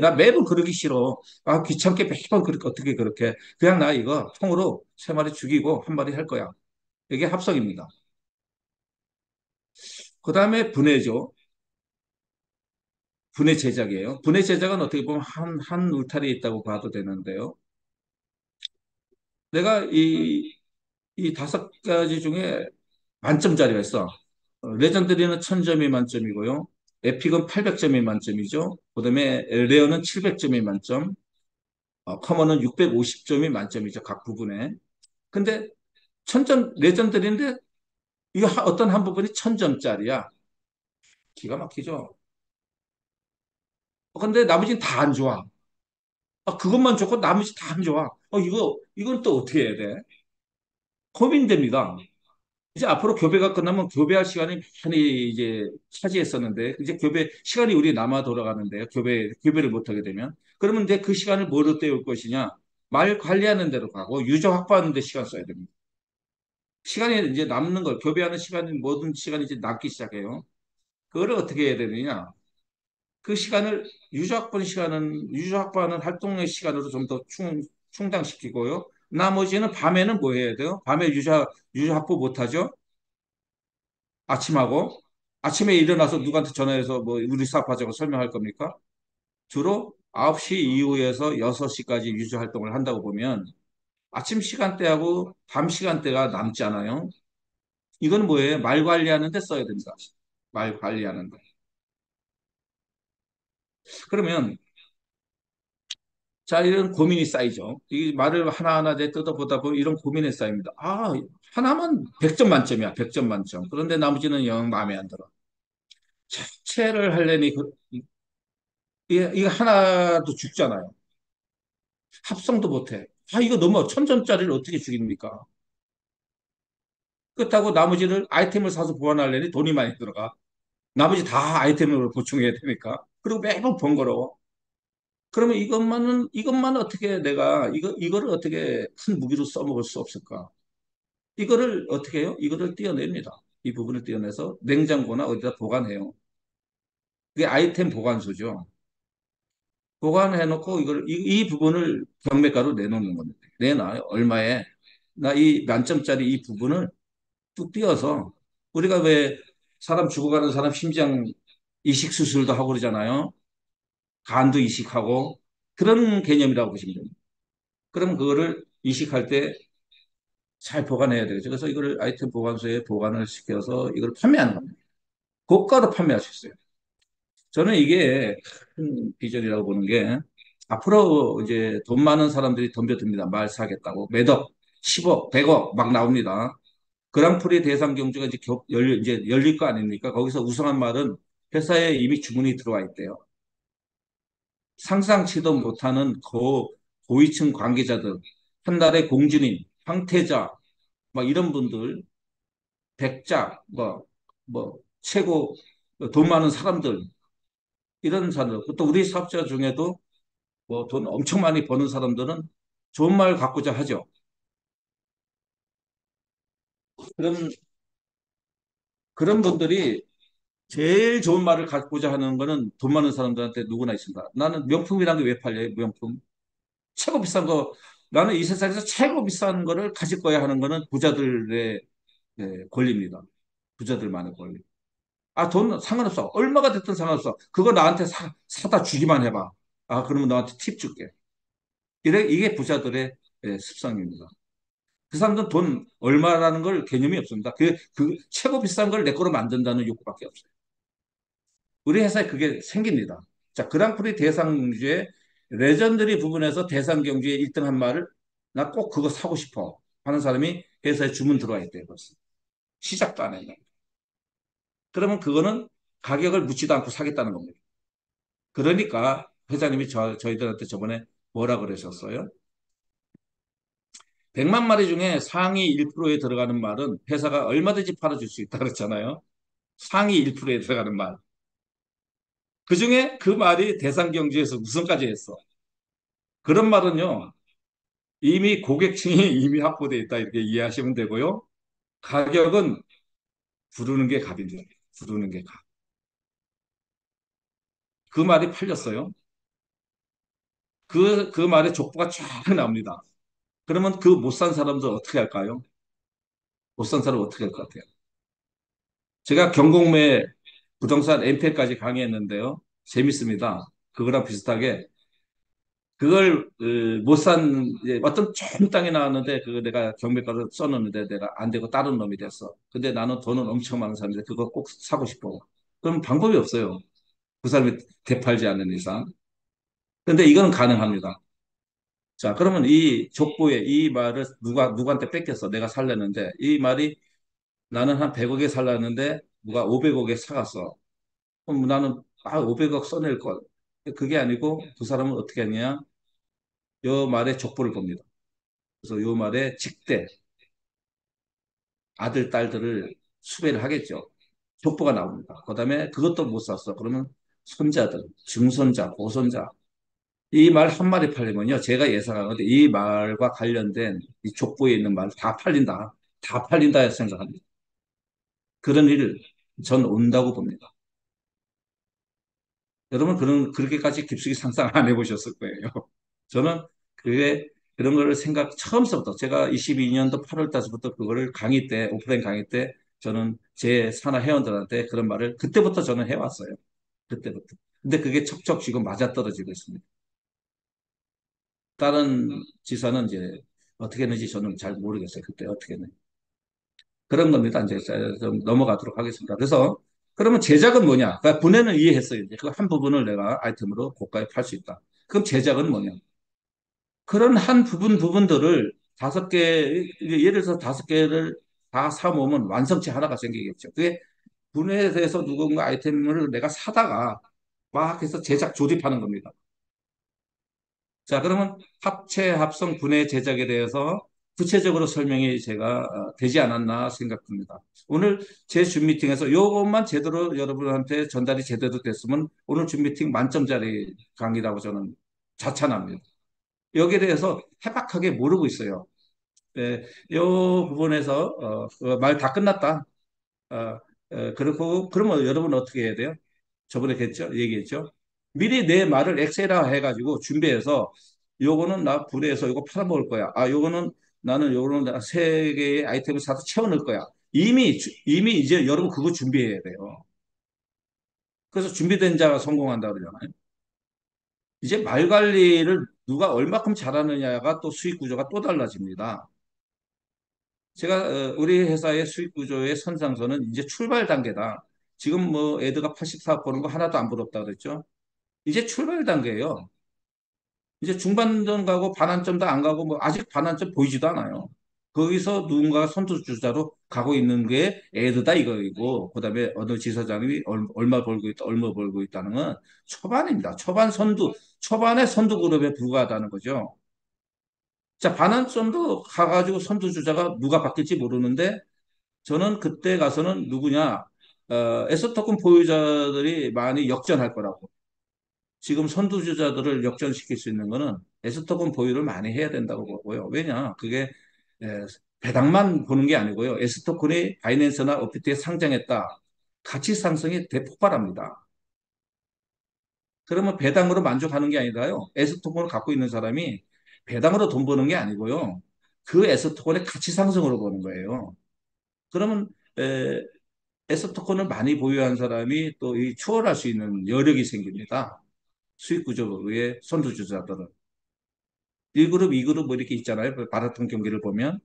나 매번 그러기 싫어. 아, 귀찮게 매번 그렇게, 어떻게 그렇게. 그냥 나 이거 통으로 세 마리 죽이고 한 마리 할 거야. 이게 합성입니다. 그 다음에 분해죠. 분해 제작이에요. 분해 제작은 어떻게 보면 한 울타리에 있다고 봐도 되는데요. 내가 이 다섯 가지 중에 만점짜리가 있어. 레전드리는 1000점이 만점이고요. 에픽은 800점이 만점이죠. 그다음에 레어는 700점이 만점, 커먼은 650점이 만점이죠. 각 부분에. 근데 1000점 레전드리인데 이 어떤 한 부분이 1000점짜리야. 기가 막히죠. 근데 나머지는 다 안 좋아. 그것만 좋고 나머지 다 안 좋아. 이건 또 어떻게 해야 돼? 고민됩니다. 이제 앞으로 교배가 끝나면 교배할 시간이 많이 이제 차지했었는데, 이제 시간이 우리 남아 돌아가는데요. 교배를 못하게 되면. 그러면 이제 그 시간을 뭐로 때울 것이냐? 말 관리하는 데로 가고, 유저 확보하는 데 시간 써야 됩니다. 시간이 이제 남는 걸, 교배하는 시간이 모든 시간이 이제 남기 시작해요. 그거를 어떻게 해야 되느냐? 그 시간을, 유저 확보하는 활동의 시간으로 좀 더 충당시키고요. 나머지는 밤에는 뭐 해야 돼요? 밤에 유저 확보 못하죠? 아침하고 아침에 일어나서 누구한테 전화해서 뭐 우리 사업하자고 설명할 겁니까? 주로 9시 이후에서 6시까지 유지 활동을 한다고 보면 아침 시간대하고 밤 시간대가 남잖아요. 이건 뭐예요? 말 관리하는 데 써야 됩니다. 말 관리하는 데. 그러면 자, 이런 고민이 쌓이죠. 이 말을 하나하나 이제 뜯어보다 보면 이런 고민이 쌓입니다. 하나만 100점 만점이야. 100점 만점. 그런데 나머지는 영 마음에 안 들어. 자체를 하려니 이게 하나도 죽잖아요. 합성도 못해. 이거 너무 1000점짜리를 어떻게 죽입니까? 그렇다고 나머지를 아이템을 사서 보완하려니 돈이 많이 들어가. 나머지 다 아이템으로 보충해야 되니까. 그리고 매번 번거로워. 그러면 이것만 어떻게 이거를 어떻게 큰 무기로 써먹을 수 없을까? 이거를 어떻게 해요? 이거를 떼어냅니다. 이 부분을 떼어내서 냉장고나 어디다 보관해요. 그게 아이템 보관소죠. 보관해놓고 이 부분을 경매가로 내놓는 겁니다. 내놔요. 얼마에? 나 이 만점짜리 이 부분을 뚝 띄어서 우리가 왜 사람 죽어가는 사람 심장 이식 수술도 하고 그러잖아요. 간도 이식하고 그런 개념이라고 보시면 됩니다. 그럼 그거를 이식할 때 잘 보관해야 되겠죠. 그래서 이걸 아이템 보관소에 보관을 시켜서 이걸 판매하는 겁니다. 고가로 판매할 수 있어요. 저는 이게 큰 비전이라고 보는 게 앞으로 이제 돈 많은 사람들이 덤벼듭니다. 말 사겠다고. 매덕 10억, 100억 막 나옵니다. 그랑프리 대상 경주가 이제 열릴 거 아닙니까? 거기서 우승한 말은 회사에 이미 주문이 들어와 있대요. 상상치도 못하는 고위층 관계자들, 한 달에 공주님, 황태자, 막 이런 분들, 백자, 최고 돈 많은 사람들, 이런 사람들, 또 우리 사업자 중에도 뭐 돈 엄청 많이 버는 사람들은 좋은 말 갖고자 하죠. 그런, 그런 분들이 제일 좋은 말을 갖고자 하는 거는 돈 많은 사람들한테 누구나 있습니다. 나는 명품이란 게 왜 팔려요? 명품. 최고 비싼 거, 나는 이 세상에서 최고 비싼 거를 가질 거야 하는 거는 부자들의 권리입니다. 부자들만의 권리. 아, 돈 상관없어. 얼마가 됐든 상관없어. 그거 나한테 사다 주기만 해봐. 아, 그러면 너한테 팁 줄게. 이게 부자들의 습성입니다. 그 사람들은 돈 얼마라는 걸 개념이 없습니다. 그 최고 비싼 걸 내 거로 만든다는 욕구밖에 없어요. 우리 회사에 그게 생깁니다. 자, 그랑프리 대상주의 레전드리 부분에서 대상경주에 1등 한 말을 나 꼭 그거 사고 싶어 하는 사람이 회사에 주문 들어와 있대요. 벌써. 시작도 안 해요. 그러면 그거는 가격을 묻지도 않고 사겠다는 겁니다. 그러니까 회장님이 저희들한테 저번에 뭐라 그러셨어요? 100만 마리 중에 상위 1%에 들어가는 말은 회사가 얼마든지 팔아줄 수 있다 그랬잖아요. 상위 1%에 들어가는 말. 그중에 그 말이 대상경주에서 우승까지 했어. 그런 말은요. 이미 고객층이 이미 확보되어 있다 이렇게 이해하시면 되고요. 가격은 부르는 게 값입니다. 부르는 게 값. 그 말이 팔렸어요. 그 말에 족보가 쫙 나옵니다. 그러면 그 못 산 사람들 어떻게 할까요? 못 산 사람 어떻게 할 것 같아요? 제가 경공매 부동산 MP까지 강의했는데요. 재밌습니다. 그거랑 비슷하게 그걸 못 산 어떤 좋은 땅이 나왔는데 그거 내가 경매가로 써놓는데 내가 안 되고 다른 놈이 됐어. 근데 나는 돈은 엄청 많은 사람인데 그거 꼭 사고 싶어. 그럼 방법이 없어요. 그 사람이 되팔지 않는 이상. 근데 이거는 가능합니다. 자, 그러면 이 족보에 이 말을 누구한테 뺏겼어. 내가 살려는데 이 말이 나는 한 100억에 살랐는데 누가 500억에 사갔어. 그럼 나는 500억 써낼 걸. 그게 아니고 그 사람은 어떻게 하냐? 요 말의 족보를 봅니다. 그래서 요 말에 직대 아들, 딸들을 수배를 하겠죠. 족보가 나옵니다. 그다음에 그것도 못 샀어. 그러면 손자들, 증손자, 고손자 이 말 한 마리 팔리면요. 제가 예상하건데 이 말과 관련된 이 족보에 있는 말 다 팔린다. 다 팔린다 해서 생각합니다. 그런 일 전 온다고 봅니다. 여러분 그렇게까지 깊숙이 상상 안 해보셨을 거예요. 저는 그게 그런 거를 처음부터 제가 22년도 8월 달부터 그거를 강의 때 오프라인 강의 때 저는 제 산하 회원들한테 그런 말을 그때부터 저는 해왔어요. 그때부터. 근데 그게 척척 지금 맞아떨어지고 있습니다. 다른 지사는 이제 어떻게 했는지 저는 잘 모르겠어요. 그때 어떻게 했는지. 그런 겁니다. 이제 좀 넘어가도록 하겠습니다. 그래서 그러면 제작은 뭐냐? 그러니까 분해는 이해했어요. 이제 그 한 부분을 내가 아이템으로 고가에 팔 수 있다. 그럼 제작은 뭐냐? 그런 한 부분들을 5개, 예를 들어서 5개를 다 사모으면 완성체 하나가 생기겠죠. 그게 분해돼서 누군가 아이템을 내가 사다가 막 해서 제작 조립하는 겁니다. 자, 그러면 합체, 합성, 분해, 제작에 대해서 구체적으로 설명이 제가 되지 않았나 생각합니다. 오늘 제 줌 미팅에서 이것만 제대로 여러분한테 전달이 제대로 됐으면 오늘 줌 미팅 만점짜리 강의라고 저는 자찬합니다. 여기에 대해서 해박하게 모르고 있어요. 이 부분에서 말 다 끝났다. 어, 그렇고 그러면 여러분 어떻게 해야 돼요? 저번에 얘기했죠. 미리 내 말을 엑셀화 해가지고 준비해서 요거는 나 분해해서 요거 팔아먹을 거야. 나는 요거는 3개의 아이템을 사서 채워넣을 거야. 이미 이제 여러분 그거 준비해야 돼요. 그래서 준비된 자가 성공한다 그러잖아요. 이제 말 관리를 누가 얼마큼 잘하느냐가 또 수익 구조가 또 달라집니다. 제가 우리 회사의 수익 구조의 선상선은 이제 출발 단계다. 지금 뭐 애드가 84 보는 거 하나도 안 부럽다 그랬죠. 이제 출발 단계예요. 이제 중반전 가고 반환점도 안 가고 뭐 아직 반환점 보이지도 않아요. 거기서 누군가가 선두주자로 가고 있는 게 에드다 이거이고, 그다음에 어느 지사장이 얼마 벌고 있다, 얼마 벌고 있다는 건 초반입니다. 초반의 선두 그룹에 불과하다는 거죠. 자, 반환점도 가가지고 선두주자가 누가 바뀔지 모르는데, 저는 그때 가서는 누구냐, 에스토큰 보유자들이 많이 역전할 거라고. 지금 선두주자들을 역전시킬 수 있는 거는 에스토큰 보유를 많이 해야 된다고 보고요. 왜냐, 그게 에, 배당만 보는 게 아니고요. 에스토큰이 바이낸스나 업비트에 상장했다. 가치 상승이 대폭발합니다. 그러면 배당으로 만족하는 게 아니라요. 에스토큰을 갖고 있는 사람이 배당으로 돈 버는 게 아니고요. 그 에스토큰의 가치 상승으로 보는 거예요. 그러면 에스토큰을 많이 보유한 사람이 또 이 추월할 수 있는 여력이 생깁니다. 수익 구조의 선두주자들은. 1그룹, 2그룹 뭐 이렇게 있잖아요. 그 마라톤 경기를 보면.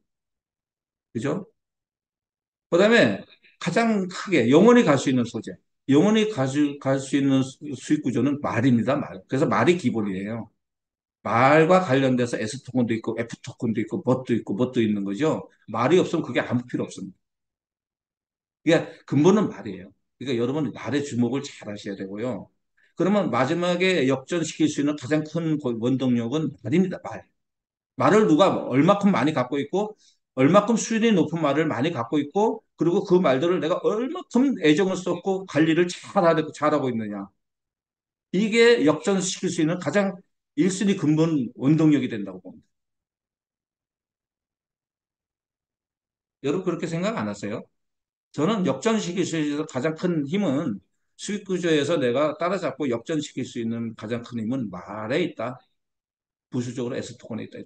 그죠? 그 다음에 가장 크게 영원히 갈 수 있는 소재. 영원히 갈 수 있는 수익 구조는 말입니다. 말. 그래서 말이 기본이에요. 말과 관련돼서 S토큰도 있고 F토큰도 있고 뭣도 있고 뭣도 있는 거죠. 말이 없으면 그게 아무 필요 없습니다. 그러니까 근본은 말이에요. 그러니까 여러분 말에 주목을 잘 하셔야 되고요. 그러면 마지막에 역전시킬 수 있는 가장 큰 원동력은 말입니다. 말. 말을 누가 얼마큼 많이 갖고 있고 얼마큼 수준이 높은 말을 많이 갖고 있고 그리고 그 말들을 내가 얼마큼 애정을 쏟고 관리를 잘하고 있느냐. 이게 역전시킬 수 있는 가장 1순위 근본 원동력이 된다고 봅니다. 여러분 그렇게 생각 안 하세요? 저는 역전시킬 수 있는 가장 큰 힘은 수익 구조에서 내가 따라잡고 역전시킬 수 있는 가장 큰 힘은 말에 있다. 부수적으로 S토건에 있다.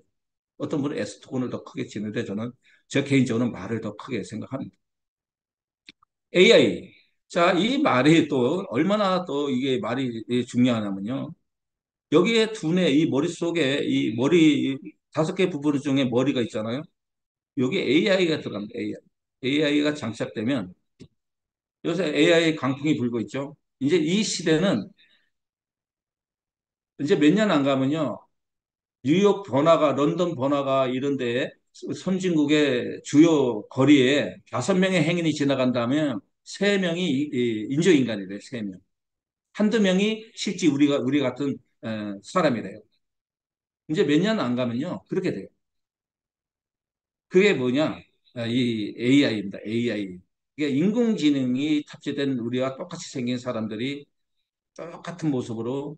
어떤 분은 S토건을 더 크게 치는데 저는 저 개인적으로는 말을 더 크게 생각합니다. AI. 자, 이 말이 또 얼마나 또 이게 말이 중요하냐면요. 여기에 두뇌, 이 머릿속에 이 머리 5개 부분 중에 머리가 있잖아요. 여기 AI가 들어갑니다. AI. AI가 장착되면 요새 AI 강풍이 불고 있죠. 이제 이 시대는 이제 몇 년 안 가면요. 뉴욕 번화가, 런던 번화가 이런 데에 선진국의 주요 거리에 5명의 행인이 지나간다면 3명이 인조인간이래요. 3명. 한두 명이 실제 우리 같은 사람이래요. 이제 몇 년 안 가면요. 그렇게 돼요. 그게 뭐냐? 이 AI입니다. AI. 이게 인공지능이 탑재된 우리와 똑같이 생긴 사람들이 똑같은 모습으로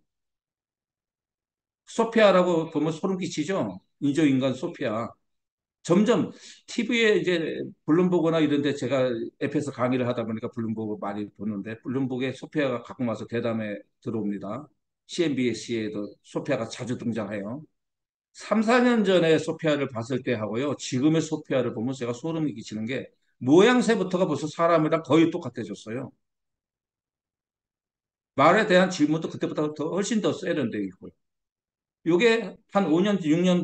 소피아라고 보면 소름 끼치죠? 인조인간 소피아. 점점 TV에 이제 블룸버그나 이런 데 제가 옆에서 강의를 하다 보니까 블룸버그 많이 보는데 블룸버그에 소피아가 가끔 와서 대담에 들어옵니다. CNBC에도 소피아가 자주 등장해요. 3, 4년 전에 소피아를 봤을 때 하고요. 지금의 소피아를 보면 제가 소름이 끼치는 게 모양새부터가 벌써 사람이랑 거의 똑같아졌어요. 말에 대한 질문도 그때보다 더 훨씬 더 세련되어 있고요. 요게 한 5년, 6년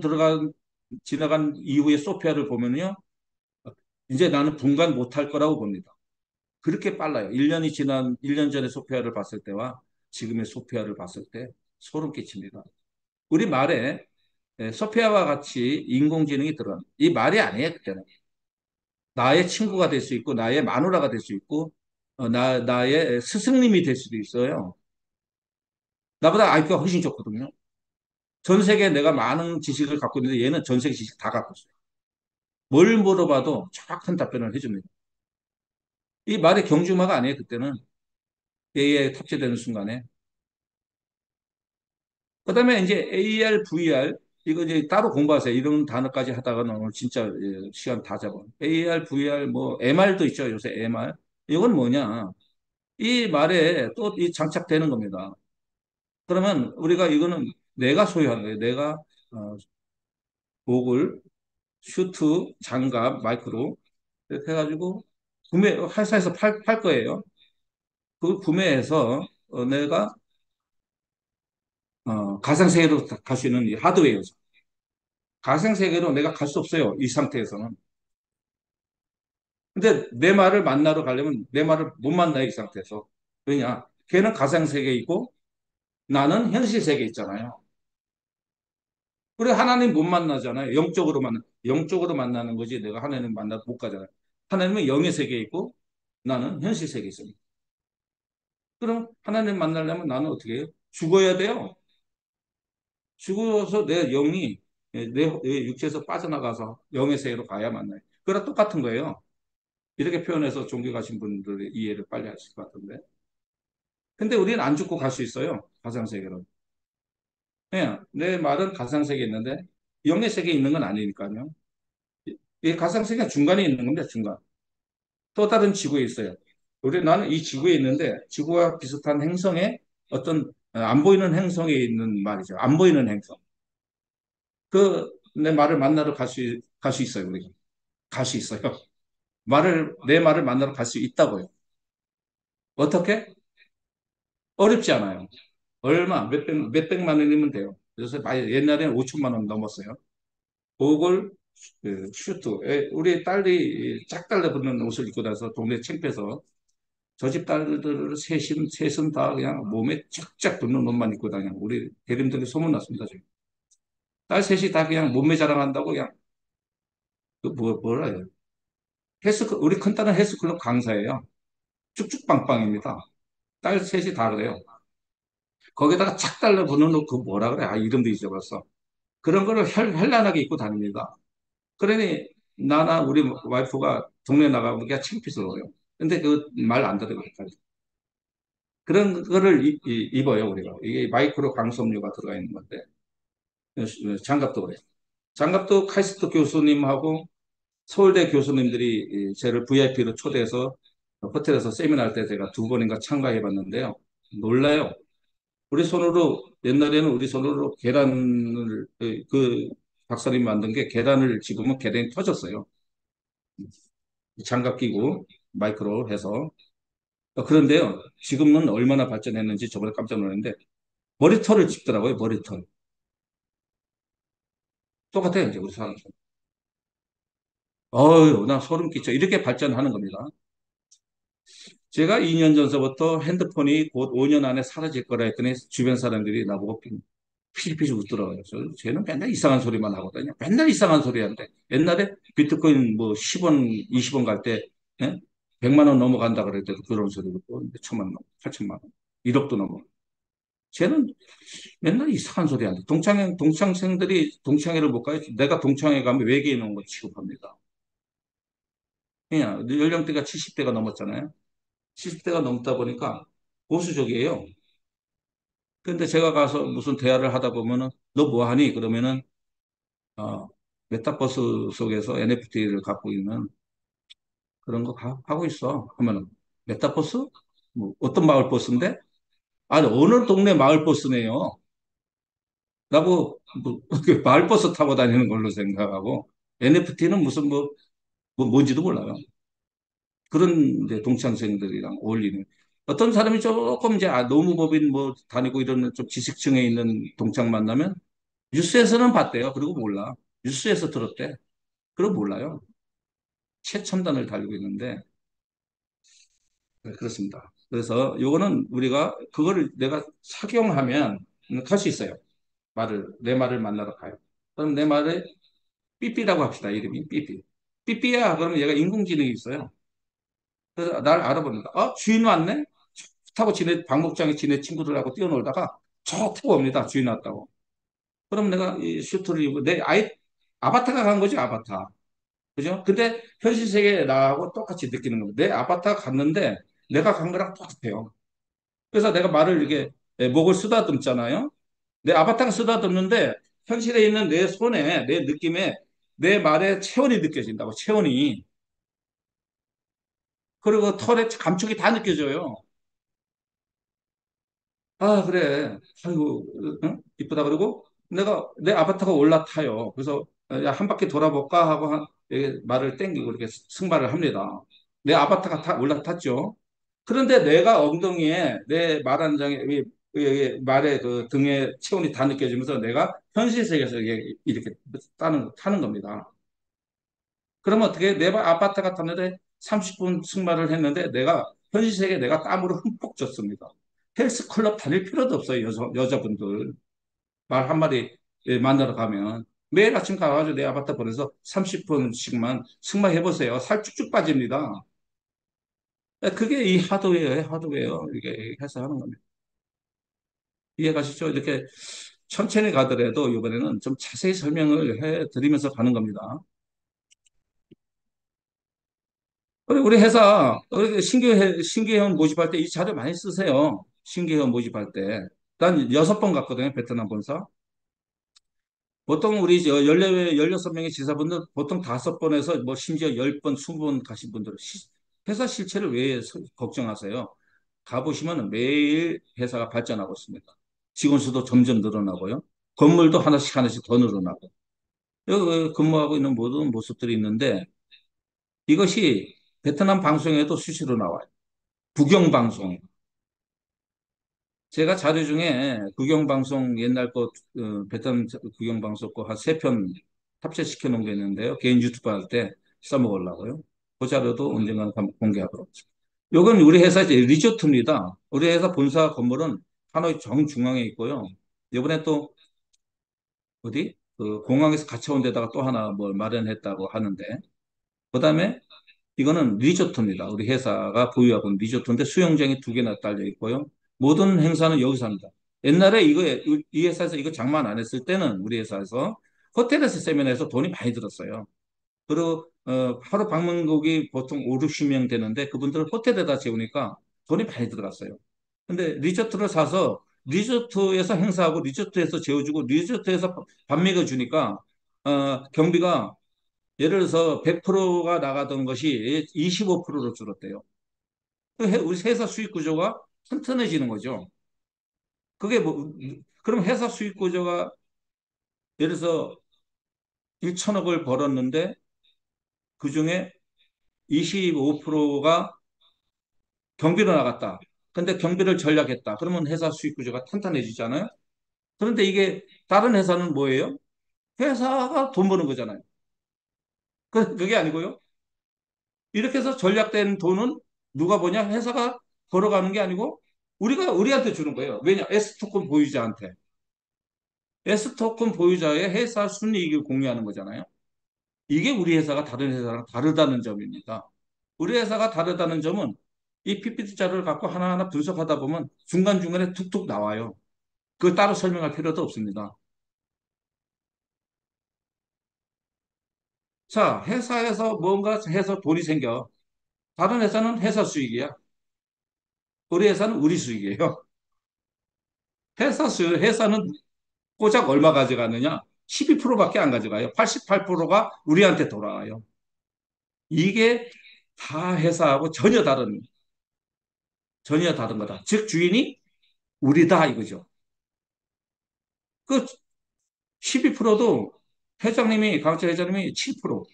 지나간 이후에 소피아를 보면요. 이제 나는 분간 못할 거라고 봅니다. 그렇게 빨라요. 1년 전에 소피아를 봤을 때와 지금의 소피아를 봤을 때 소름 끼칩니다. 우리 말에 소피아와 같이 인공지능이 들어간 이 말이 아니에요, 그때는. 나의 친구가 될 수 있고, 나의 마누라가 될 수 있고, 나의 스승님이 될 수도 있어요. 나보다 IQ가 훨씬 좋거든요. 전 세계에 내가 많은 지식을 갖고 있는데 얘는 전 세계 지식 다 갖고 있어요. 뭘 물어봐도 정확한 답변을 해줍니다. 이 말이 경주마가 아니에요, 그때는. AI에 탑재되는 순간에. 그 다음에 이제 AR, VR, 이거 이제 따로 공부하세요. 이런 단어까지 하다가는 오늘 진짜 시간 다 잡아. AR, VR, 뭐, MR도 있죠, 요새 MR. 이건 뭐냐. 이 말에 또 이 장착되는 겁니다. 그러면 우리가 이거는 내가 소유하는 거예요. 내가 어, 목을 슈트, 장갑, 마이크로 이렇게 해가지고 회사에서 팔 거예요. 그걸 구매해서 내가 가상세계로 갈 수 있는 이 하드웨어죠. 가상세계로 내가 갈 수 없어요. 이 상태에서는. 근데 내 말을 만나러 가려면 내 말을 못 만나요. 이 상태에서. 왜냐? 걔는 가상세계에 있고 나는 현실세계에 있잖아요. 우리 하나님 못 만나잖아요. 영적으로 만나는 거지. 내가 하나님 만나 못 가잖아요. 하나님은 영의 세계에 있고 나는 현실 세계에 있습니다. 그럼 하나님 만나려면 나는 어떻게 해요? 죽어야 돼요. 죽어서 내 영이 내 육체에서 빠져나가서 영의 세계로 가야 만나요. 그거랑 똑같은 거예요. 이렇게 표현해서 종교 가신 분들의 이해를 빨리 하실 것 같은데. 근데 우리는 안 죽고 갈 수 있어요. 가상세계로. 예, 내 말은 가상세계에 있는데 영의 세계에 있는 건 아니니까요. 이 가상세계가 중간에 있는 겁니다. 중간. 또 다른 지구에 있어요. 나는 이 지구에 있는데 지구와 비슷한 행성에 어떤 안 보이는 행성에 있는 말이죠. 안 보이는 행성. 내 말을 만나러 갈 수 있어요. 우리가. 갈 수 있어요. 내 말을 만나러 갈 수 있다고요. 어떻게? 어렵지 않아요. 몇백만 원이면 돼요. 그래서 옛날에는 5천만 원 넘었어요. 그걸 슈트. 우리 딸이 짝달래 붙는 옷을 입고 나서 동네 창피해서 저 집 딸들 셋은 다 그냥 몸에 쫙쫙 붙는 옷만 입고 다녀. 우리 대림들이 소문났습니다, 지금. 딸 셋이 다 그냥 몸매 자랑한다고 그냥, 뭐라 해요. 우리 큰딸은 헬스클럽 강사예요. 쭉쭉빵빵입니다. 딸 셋이 다 그래요. 거기다가 착 달라 붙는 옷, 그 뭐라 그래? 아, 이름도 잊어버렸어. 그런 거를 현란하게 입고 다닙니다. 그러니 나나 우리 와이프가 동네 나가면 그게 창피스러워요. 근데 그 말 안 들어요. 그런 거를 입어요, 우리가. 이게 마이크로 강섬유가 들어가 있는 건데. 장갑도 그래요. 장갑도 카이스트 교수님하고 서울대 교수님들이 저를 VIP로 초대해서 호텔에서 세미나 할 때 제가 두 번인가 참가해 봤는데요. 놀라요. 옛날에는 우리 손으로 그 박사님 만든 게 계란을 집으면 계란이 터졌어요. 장갑 끼고 마이크로 해서. 그런데요, 지금은 얼마나 발전했는지 저번에 깜짝 놀랐는데, 머리털을 짚더라고요, 머리털. 똑같아요, 이제 우리 사람. 어휴, 나 소름 끼쳐. 이렇게 발전하는 겁니다. 제가 2년 전서부터 핸드폰이 곧 5년 안에 사라질 거라 했더니 주변 사람들이 나보고 피식피식 웃더라고요. 쟤는 맨날 이상한 소리만 하거든요. 맨날 이상한 소리 하는데. 옛날에 비트코인 뭐 10원, 20원 갈 때, 예? 100만 원 넘어간다 그럴 때도 그런 소리 듣고, 1천만 원, 8천만 원, 1억도 넘어. 쟤는 맨날 이상한 소리 하는데. 동창생들이 동창회를 못 가요. 내가 동창회 가면 외계인 온 거 취급합니다. 그냥 연령대가 70대가 넘었잖아요. 70대가 넘다 보니까 보수적이에요. 근데 제가 가서 무슨 대화를 하다 보면은 너 뭐 하니? 그러면은 어, 메타버스 속에서 NFT를 갖고 있는 그런 거 하고 있어. 하면은 메타버스? 뭐 어떤 마을 버스인데? 아니 어느 동네 마을 버스네요. 나고 뭐, 그 마을 버스 타고 다니는 걸로 생각하고 NFT는 무슨 뭔지도 몰라요. 그런 이제 동창생들이랑 어울리는 어떤 사람이 조금 이제 노무법인 뭐 다니고 이런 좀 지식층에 있는 동창 만나면 뉴스에서는 봤대요. 그리고 몰라. 뉴스에서 들었대. 그리고 몰라요. 최첨단을 달고 있는데 네, 그렇습니다. 그래서 요거는 우리가 그거를 내가 착용하면 할 수 있어요. 내 말을 만나러 가요. 그럼 내 말을 삐삐라고 합시다. 이름이 삐삐. 삐삐야. 그러면 얘가 인공지능이 있어요. 그래서 날 알아봅니다. 주인 왔네? 타고 박목장에 지네 친구들하고 뛰어놀다가 저 타고 옵니다. 주인 왔다고. 그럼 내가 이 슈트를 입고 아바타가 간 거죠, 아바타. 그죠? 근데 현실 세계에 나하고 똑같이 느끼는 겁니다. 내 아바타가 갔는데 내가 간 거랑 똑같아요. 그래서 내가 말을 이렇게 목을 쓰다듬잖아요. 내 아바타가 쓰다듬는데 현실에 있는 내 손에 내 느낌에 내 말에 체온이 느껴진다고 체온이 그리고 털에 감촉이 다 느껴져요. 아 그래 아이고 응? 이쁘다 그러고 내 아바타가 올라타요. 그래서 야, 한 바퀴 돌아볼까 하고 말을 땡기고 이렇게 승마를 합니다. 내 아바타가 올라탔죠. 그런데 내가 엉덩이에 내 말 한 장에 말의 그 등에 체온이 다 느껴지면서 내가 현실 세계에서 이렇게 타는 겁니다. 그러면 어떻게 아파트가 탔는데 30분 승마를 했는데 현실 세계에 내가 땀으로 흠뻑 젖습니다. 헬스클럽 다닐 필요도 없어요. 여자분들. 말 한마디. 예, 만나러 가면 매일 아침 가가지고 내 아파트 보내서 30분씩만 승마해 보세요. 살 쭉쭉 빠집니다. 예, 그게 이 하드웨어예요, 하드웨어. 이게 해서 하는 겁니다. 이해가시죠? 이렇게 천천히 가더라도 이번에는 좀 자세히 설명을 해 드리면서 가는 겁니다. 우리 회사 신규 회원 모집할 때 이 자료 많이 쓰세요. 신규 회원 모집할 때. 난 6번 갔거든요, 베트남 본사. 보통 우리 16명의 지사분들 보통 5번에서 뭐 심지어 10번, 20번 가신 분들은 회사 실체를 왜 걱정하세요? 가보시면 매일 회사가 발전하고 있습니다. 직원 수도 점점 늘어나고요. 건물도 하나씩 하나씩 더 늘어나고. 여기 근무하고 있는 모든 모습들이 있는데 이것이 베트남 방송에도 수시로 나와요. 국영방송. 제가 자료 중에 국영방송 옛날 거, 베트남 국영방송 거 한 3편 탑재시켜 놓은 게 있는데요. 개인 유튜브 할 때 써먹으려고요. 그 자료도 언젠가 공개하도록 하겠습니다. 요건 우리 회사 이제 리조트입니다. 우리 회사 본사 건물은 하노이 정중앙에 있고요. 이번에 또 어디? 그 공항에서 같이 온 데다가 또 하나 뭘 마련했다고 하는데, 그 다음에 이거는 리조트입니다. 우리 회사가 보유하고 있는 리조트인데 수영장이 2개나 딸려 있고요. 모든 행사는 여기서 합니다. 옛날에 이 회사에서 이거 장만 안 했을 때는 우리 회사에서 호텔에서 세미나해서 돈이 많이 들었어요. 그리고 하루 방문국이 보통 5, 60명 되는데 그분들은 호텔에다 재우니까 돈이 많이 들어갔어요. 근데 리조트를 사서 리조트에서 행사하고 리조트에서 재워주고 리조트에서 밥 먹여주니까 경비가 예를 들어서 100%가 나가던 것이 25%로 줄었대요. 우리 회사 수익 구조가 튼튼해지는 거죠. 그게 뭐, 그럼 회사 수익 구조가 예를 들어서 1천억을 벌었는데 그 중에 25%가 경비로 나갔다. 근데 경비를 전략했다. 그러면 회사 수익 구조가 탄탄해지잖아요. 그런데 이게 다른 회사는 뭐예요? 회사가 돈 버는 거잖아요. 그게 아니고요. 이렇게 해서 전략된 돈은 누가 보냐? 회사가 벌어가는 게 아니고 우리한테 주는 거예요. 왜냐? S토큰 보유자한테. S토큰 보유자의 회사 순이익을 공유하는 거잖아요. 이게 우리 회사가 다른 회사랑 다르다는 점입니다. 우리 회사가 다르다는 점은 이 PPT 자료를 갖고 하나하나 분석하다 보면 중간중간에 툭툭 나와요. 그걸 따로 설명할 필요도 없습니다. 자, 회사에서 뭔가 해서 돈이 생겨. 다른 회사는 회사 수익이야. 우리 회사는 우리 수익이에요. 회사는 고작 얼마 가져가느냐? 12%밖에 안 가져가요. 88%가 우리한테 돌아와요. 이게 다 회사하고 전혀 다른 거다. 즉, 주인이 우리다 이거죠. 그 12%도 강철 회장님이 7%.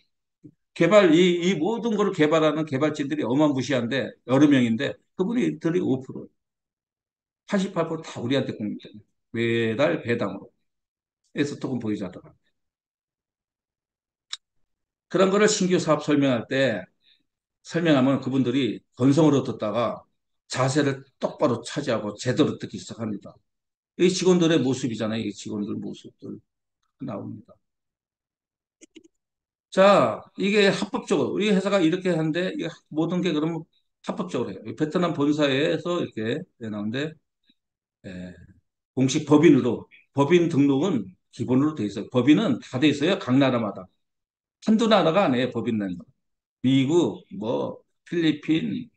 이 모든 거를 개발하는 개발진들이 어마무시한데, 여러 명인데, 그분들이 5%. 88%다 우리한테 공급됩니다. 매달 배당으로. 에스토금 보유자더라. 그런 거를 신규 사업 설명할 때 설명하면 그분들이 건성으로 듣다가 자세를 똑바로 차지하고 제대로 듣기 시작합니다. 이 직원들의 모습이잖아요. 이 직원들 모습들 나옵니다. 자, 이게 합법적으로 우리 회사가 이렇게 하는데 이게 모든 게 그러면 합법적으로 해요. 베트남 본사에서 이렇게 나오는데 예, 공식 법인 등록은 기본으로 돼 있어요. 법인은 다 돼 있어요. 각 나라마다. 한두 나라가 아니에요. 법인 낸 거. 미국, 뭐 필리핀,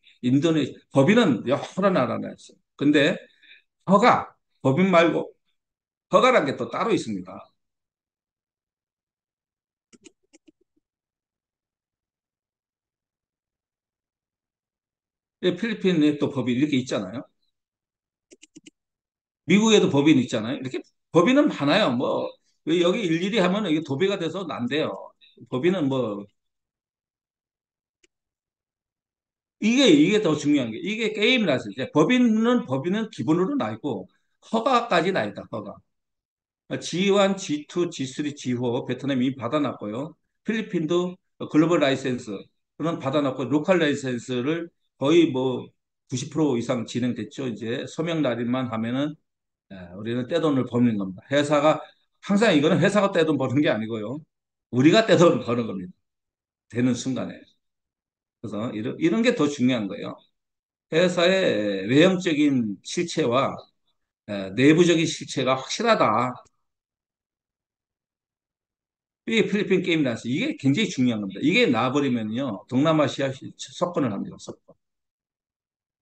법인은 여러 나라가 있어요. 근데 허가, 법인 말고 허가란 게 또 따로 있습니다. 필리핀에 또 법인 이렇게 있잖아요. 미국에도 법인 있잖아요. 이렇게 법인은 많아요. 뭐 여기 일일이 하면 이게 도배가 돼서 난데요. 법인은 뭐 이게 더 중요한 게 이게 게임이라서 이제 법인은 기본으로 나 있고 허가까지 나 있다. 허가. G1, G2, G3, G4 베트남이 이미 받아놨고요. 필리핀도 글로벌 라이센스는 받아놨고 로컬 라이센스를 거의 뭐 90% 이상 진행됐죠. 이제 서명 날인만 하면은 우리는 떼돈을 버는 겁니다. 회사가 항상 이거는 회사가 떼돈 버는 게 아니고요. 우리가 떼돈 버는 겁니다. 되는 순간에. 그래서 이런 게 더 중요한 거예요. 회사의 외형적인 실체와 내부적인 실체가 확실하다. 이게 필리핀 게임이라서 이게 굉장히 중요한 겁니다. 이게 나버리면요. 동남아시아 석권을 합니다. 석권.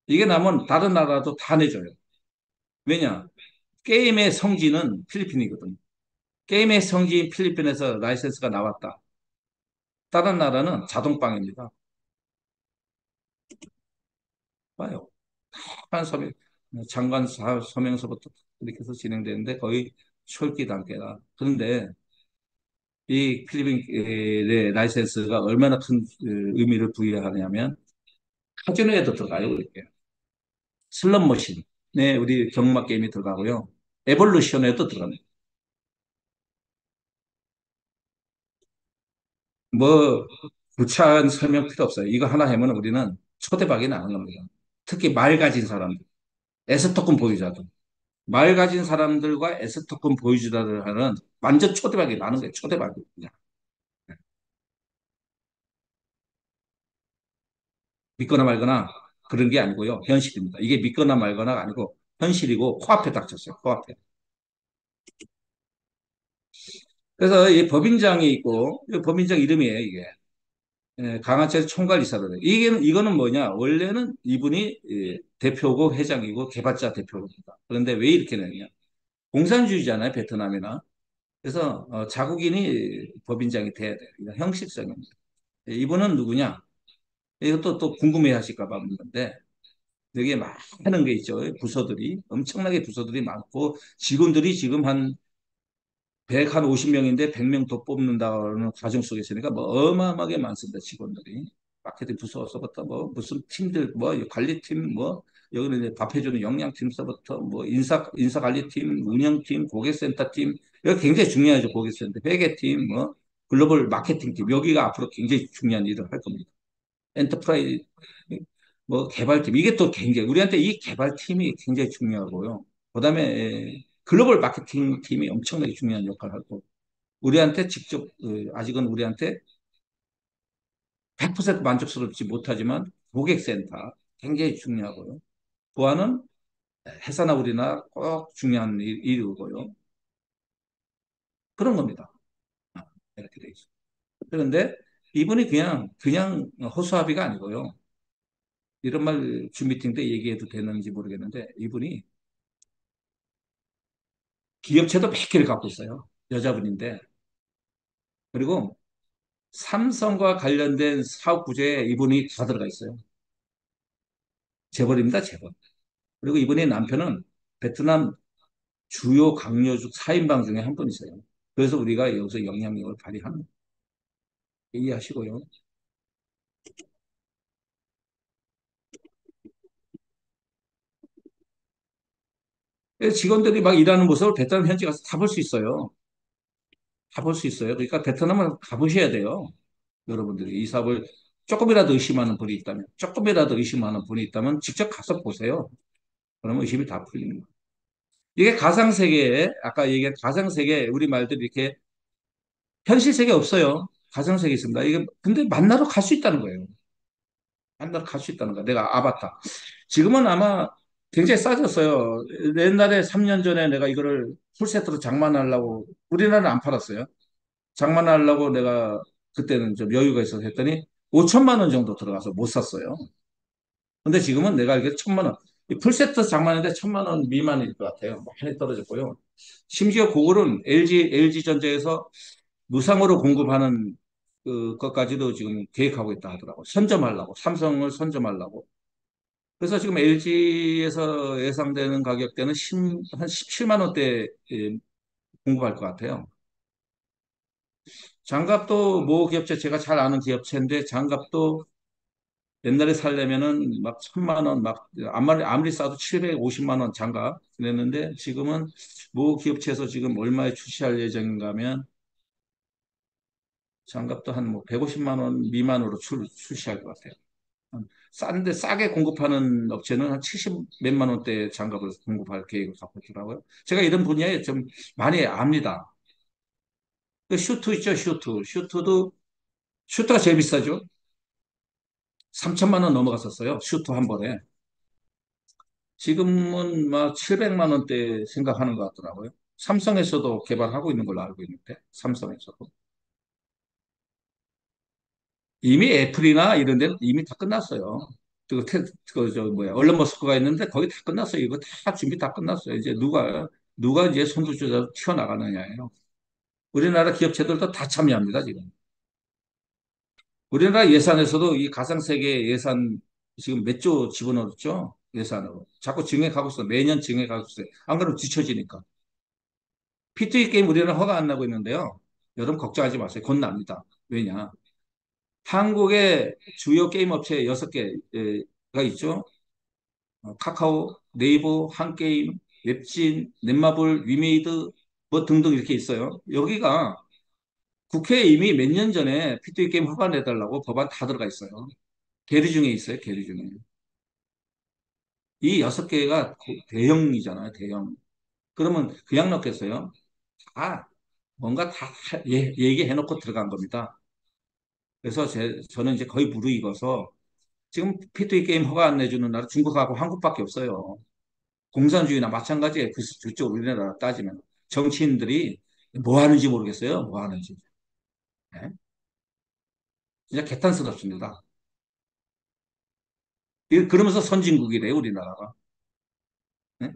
이게 나면 다른 나라도 다 내줘요. 왜냐? 게임의 성지는 필리핀이거든요. 게임의 성지인 필리핀에서 라이센스가 나왔다. 다른 나라는 자동빵입니다. 봐요. 한 서명, 장관 서명서부터 이렇게 해서 진행되는데 거의 초읽기 단계다. 그런데 이 필리핀의 라이센스가 얼마나 큰 의미를 부여하냐면 카지노에도 들어가요. 이렇게. 슬롯머신에 우리 경마 게임이 들어가고요. 에볼루션에도 들어갑니다. 뭐 구차한 설명 필요 없어요. 이거 하나 하면 우리는 초대박이 나는 겁니다. 특히 말 가진 사람들, 에스토큰 보유자들. 말 가진 사람들과 에스토큰 보유자들 하는 완전 초대박이 나는 거예요. 초대박이. 그냥. 믿거나 말거나 그런 게 아니고요. 현실입니다. 이게 믿거나 말거나가 아니고 현실이고 코앞에 닥쳤어요. 코앞에. 그래서 이 법인장이 있고 이 법인장 이름이에요. 이게. 강한철 총괄이사로 돼요. 이거는 뭐냐? 원래는 이분이 대표고 회장이고 개발자 대표입니다. 그런데 왜 이렇게 되냐? 공산주의잖아요, 베트남이나. 그래서 자국인이 법인장이 돼야 돼요. 이건 형식성입니다. 이분은 누구냐? 이것도 또 궁금해 하실까 봐 묻는데 여기에 많은 게 있죠. 부서들이 엄청나게 부서들이 많고 직원들이 지금 한 150명인데 100명 더 뽑는다는 과정 속에 있으니까 뭐 어마어마하게 많습니다. 직원들이. 마케팅 부서서부터 뭐 무슨 팀들 뭐 관리팀 뭐 여기는 이제 밥 해주는 영양팀서부터 뭐 인사관리팀, 운영팀, 고객센터팀 여기 굉장히 중요하죠. 고객센터, 회계팀, 뭐 글로벌 마케팅팀 여기가 앞으로 굉장히 중요한 일을 할 겁니다. 엔터프라이즈 뭐 개발팀 이게 또 굉장히 우리한테 이 개발팀이 굉장히 중요하고요. 그다음에 글로벌 마케팅 팀이 엄청나게 중요한 역할을 하고 우리한테 직접 아직은 우리한테 100% 만족스럽지 못하지만 고객센터 굉장히 중요하고요. 보안은 회사나 우리나 꼭 중요한 일이고요. 그런 겁니다. 이렇게 돼 있어요. 그런데 이분이 그냥 허수아비가 아니고요. 이런 말 줌미팅 때 얘기해도 되는지 모르겠는데 이분이 기업체도 몇 개를 갖고 있어요. 여자분인데. 그리고 삼성과 관련된 사업 구조에 이분이 다 들어가 있어요. 재벌입니다, 재벌. 그리고 이분의 남편은 베트남 주요 강요주 4인방 중에 한 분이세요. 그래서 우리가 여기서 영향력을 발휘하는 이해하시고요. 직원들이 막 일하는 모습을 베트남 현지 가서 다 볼 수 있어요. 다 볼 수 있어요. 그러니까 베트남을 가보셔야 돼요. 여러분들이 이 사업을 조금이라도 의심하는 분이 있다면, 조금이라도 의심하는 분이 있다면 직접 가서 보세요. 그러면 의심이 다 풀립니다. 이게 가상세계에, 아까 얘기한 가상세계, 우리 말들이 이렇게 현실 세계 없어요. 가상세계 있습니다. 이게, 근데 만나러 갈 수 있다는 거예요. 만나러 갈 수 있다는 거야. 내가 아바타. 지금은 아마 굉장히 싸졌어요. 옛날에 3년 전에 내가 이거를 풀세트로 장만하려고, 우리나라는 안 팔았어요. 장만하려고 내가 그때는 좀 여유가 있어서 했더니 5천만 원 정도 들어가서 못 샀어요. 근데 지금은 내가 알기로 천만 원. 이 풀세트 장만했는데 천만 원 미만일 것 같아요. 많이 떨어졌고요. 심지어 그거는 LG전자에서 무상으로 공급하는 것까지도 지금 계획하고 있다 하더라고. 선점하려고. 삼성을 선점하려고. 그래서 지금 LG에서 예상되는 가격대는 한 17만 원대 공급할 것 같아요. 장갑도 모 기업체 제가 잘 아는 기업체인데 장갑도 옛날에 살려면은 막 천만 원, 막 아무리 싸도 750만 원 장갑 그랬는데 지금은 모 기업체에서 지금 얼마에 출시할 예정인가 하면 장갑도 한 뭐 150만 원 미만으로 출시할 것 같아요. 싼데 싸게 공급하는 업체는 한 70 몇만 원대 장갑을 공급할 계획을 갖고 있더라고요. 제가 이런 분야에 좀 많이 압니다. 그 슈트 있죠, 슈트. 슈트가 제일 비싸죠. 3천만 원 넘어갔었어요. 슈트 한 번에. 지금은 막 700만 원대 생각하는 것 같더라고요. 삼성에서도 개발하고 있는 걸로 알고 있는데, 삼성에서도. 이미 애플이나 이런 데는 이미 다 끝났어요. 뭐야, 얼른 머스크가 있는데 거기 다 끝났어요. 이거 다 준비 다 끝났어요. 이제 누가 이제 선두주자로 튀어나가느냐예요. 우리나라 기업체들도 다 참여합니다, 지금. 우리나라 예산에서도 이 가상세계 예산 지금 몇 조 집어넣었죠? 예산으로. 자꾸 증액하고 있어. 매년 증액하고 있어요. 안 그러면 뒤처지니까. P2E 게임 우리나라 허가 안 나고 있는데요. 여러분 걱정하지 마세요. 곧 납니다. 왜냐? 한국의 주요 게임 업체 6개가 있죠. 카카오, 네이버, 한게임, 웹진, 넷마블, 위메이드 뭐 등등 이렇게 있어요. 여기가 국회에 이미 몇 년 전에 P2E 게임 허가 내달라고 법안 다 들어가 있어요. 계류 중에 있어요. 계류 중에. 이 6개가 대형이잖아요. 대형. 그러면 그냥 넣겠어요? 다 뭔가 다 얘기해놓고 들어간 겁니다. 그래서 저는 이제 거의 무르익어서 지금 P2E 게임 허가 안 내주는 나라 중국하고 한국밖에 없어요. 공산주의나 마찬가지예요. 그쪽 우리나라 따지면 정치인들이 뭐 하는지 모르겠어요. 뭐 하는지. 네? 진짜 개탄스럽습니다. 그러면서 선진국이래요, 우리나라가. 네?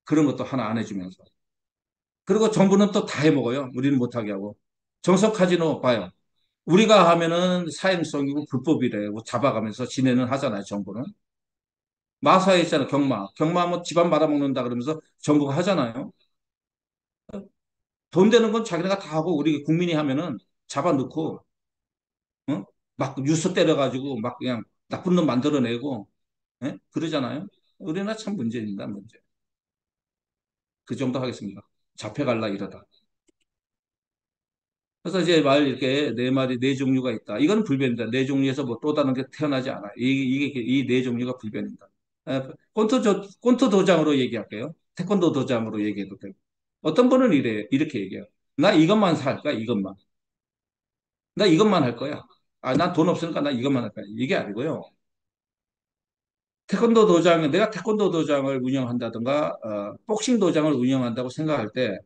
그런 것도 하나 안 해주면서. 그리고 정부는 또 다 해먹어요. 우리는 못하게 하고. 정석 카지노 봐요. 우리가 하면은 사행성이고 불법이래요. 뭐 잡아가면서 진행을 하잖아요, 정부는. 마사에 있잖아요, 경마. 경마하면 집안 말아먹는다 그러면서 정부가 하잖아요. 돈 되는 건 자기네가 다 하고 우리 국민이 하면은 잡아놓고 어? 막 뉴스 때려가지고 막 그냥 나쁜 놈 만들어내고 예? 그러잖아요. 우리나라 참 문제입니다, 문제. 그 정도 하겠습니다. 잡혀갈라 이러다. 그래서 이제 말 이렇게 네 마리 네 종류가 있다. 이건 불변이다. 네 종류에서 뭐 또 다른 게 태어나지 않아. 이 네 종류가 불변이다. 꼰트 도장으로 얘기할게요. 태권도 도장으로 얘기해도 되고. 어떤 분은 이렇게 얘기해요. 나 이것만 살까? 이것만. 나 이것만 할 거야. 아, 난 돈 없으니까 나 이것만 할 거야. 이게 아니고요. 내가 태권도 도장을 운영한다든가, 복싱 도장을 운영한다고 생각할 때,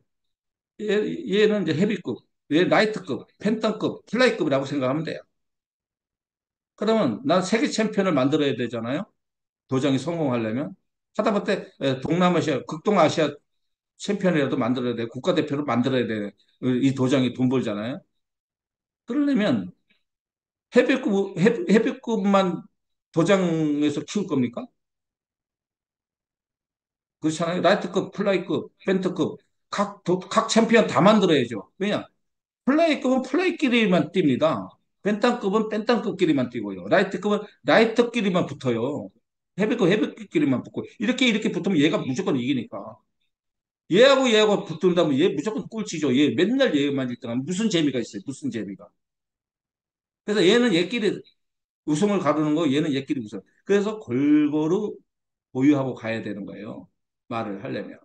얘는 이제 헤비급, 얘 라이트급, 펜턴급, 플라이급이라고 생각하면 돼요. 그러면 난 세계 챔피언을 만들어야 되잖아요. 도장이 성공하려면. 하다못해 동남아시아, 극동아시아 챔피언이라도 만들어야 돼. 국가대표를 만들어야 돼. 이 도장이 돈 벌잖아요. 그러려면 헤비급만 도장에서 키울 겁니까? 그렇잖아요. 라이트급, 플라이급, 펜트급, 각 챔피언 다 만들어야죠. 왜냐? 플레이급은 플레이끼리만 뜁니다. 벤땅급은 벤땅급끼리만 뛰고요. 라이트급은 라이트끼리만 붙어요. 헤비급 헤비급끼리만 붙고 이렇게 붙으면 얘가 무조건 이기니까. 얘하고 붙는다면 얘 무조건 꼴찌죠. 얘 맨날 얘만 1등하면 무슨 재미가 있어요? 무슨 재미가. 그래서 얘는 얘끼리 우승을 가르는 거 얘는 얘끼리 우승. 그래서 골고루 보유하고 가야 되는 거예요. 말을 하려면.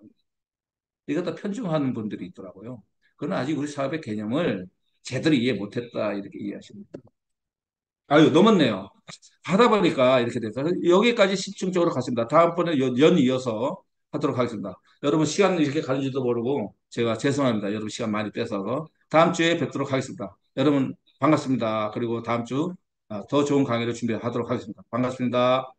이것도 편중하는 분들이 있더라고요. 그러나 아직 우리 사업의 개념을 제대로 이해 못했다 이렇게 이해하십니다. 아유, 넘었네요. 하다 보니까 이렇게 돼서 여기까지 집중적으로 갔습니다. 다음번에 연 이어서 하도록 하겠습니다. 여러분 시간 이렇게 가는지도 모르고 제가 죄송합니다. 여러분 시간 많이 뺏어서 다음 주에 뵙도록 하겠습니다. 여러분 반갑습니다. 그리고 다음 주 더 좋은 강의를 준비하도록 하겠습니다. 반갑습니다.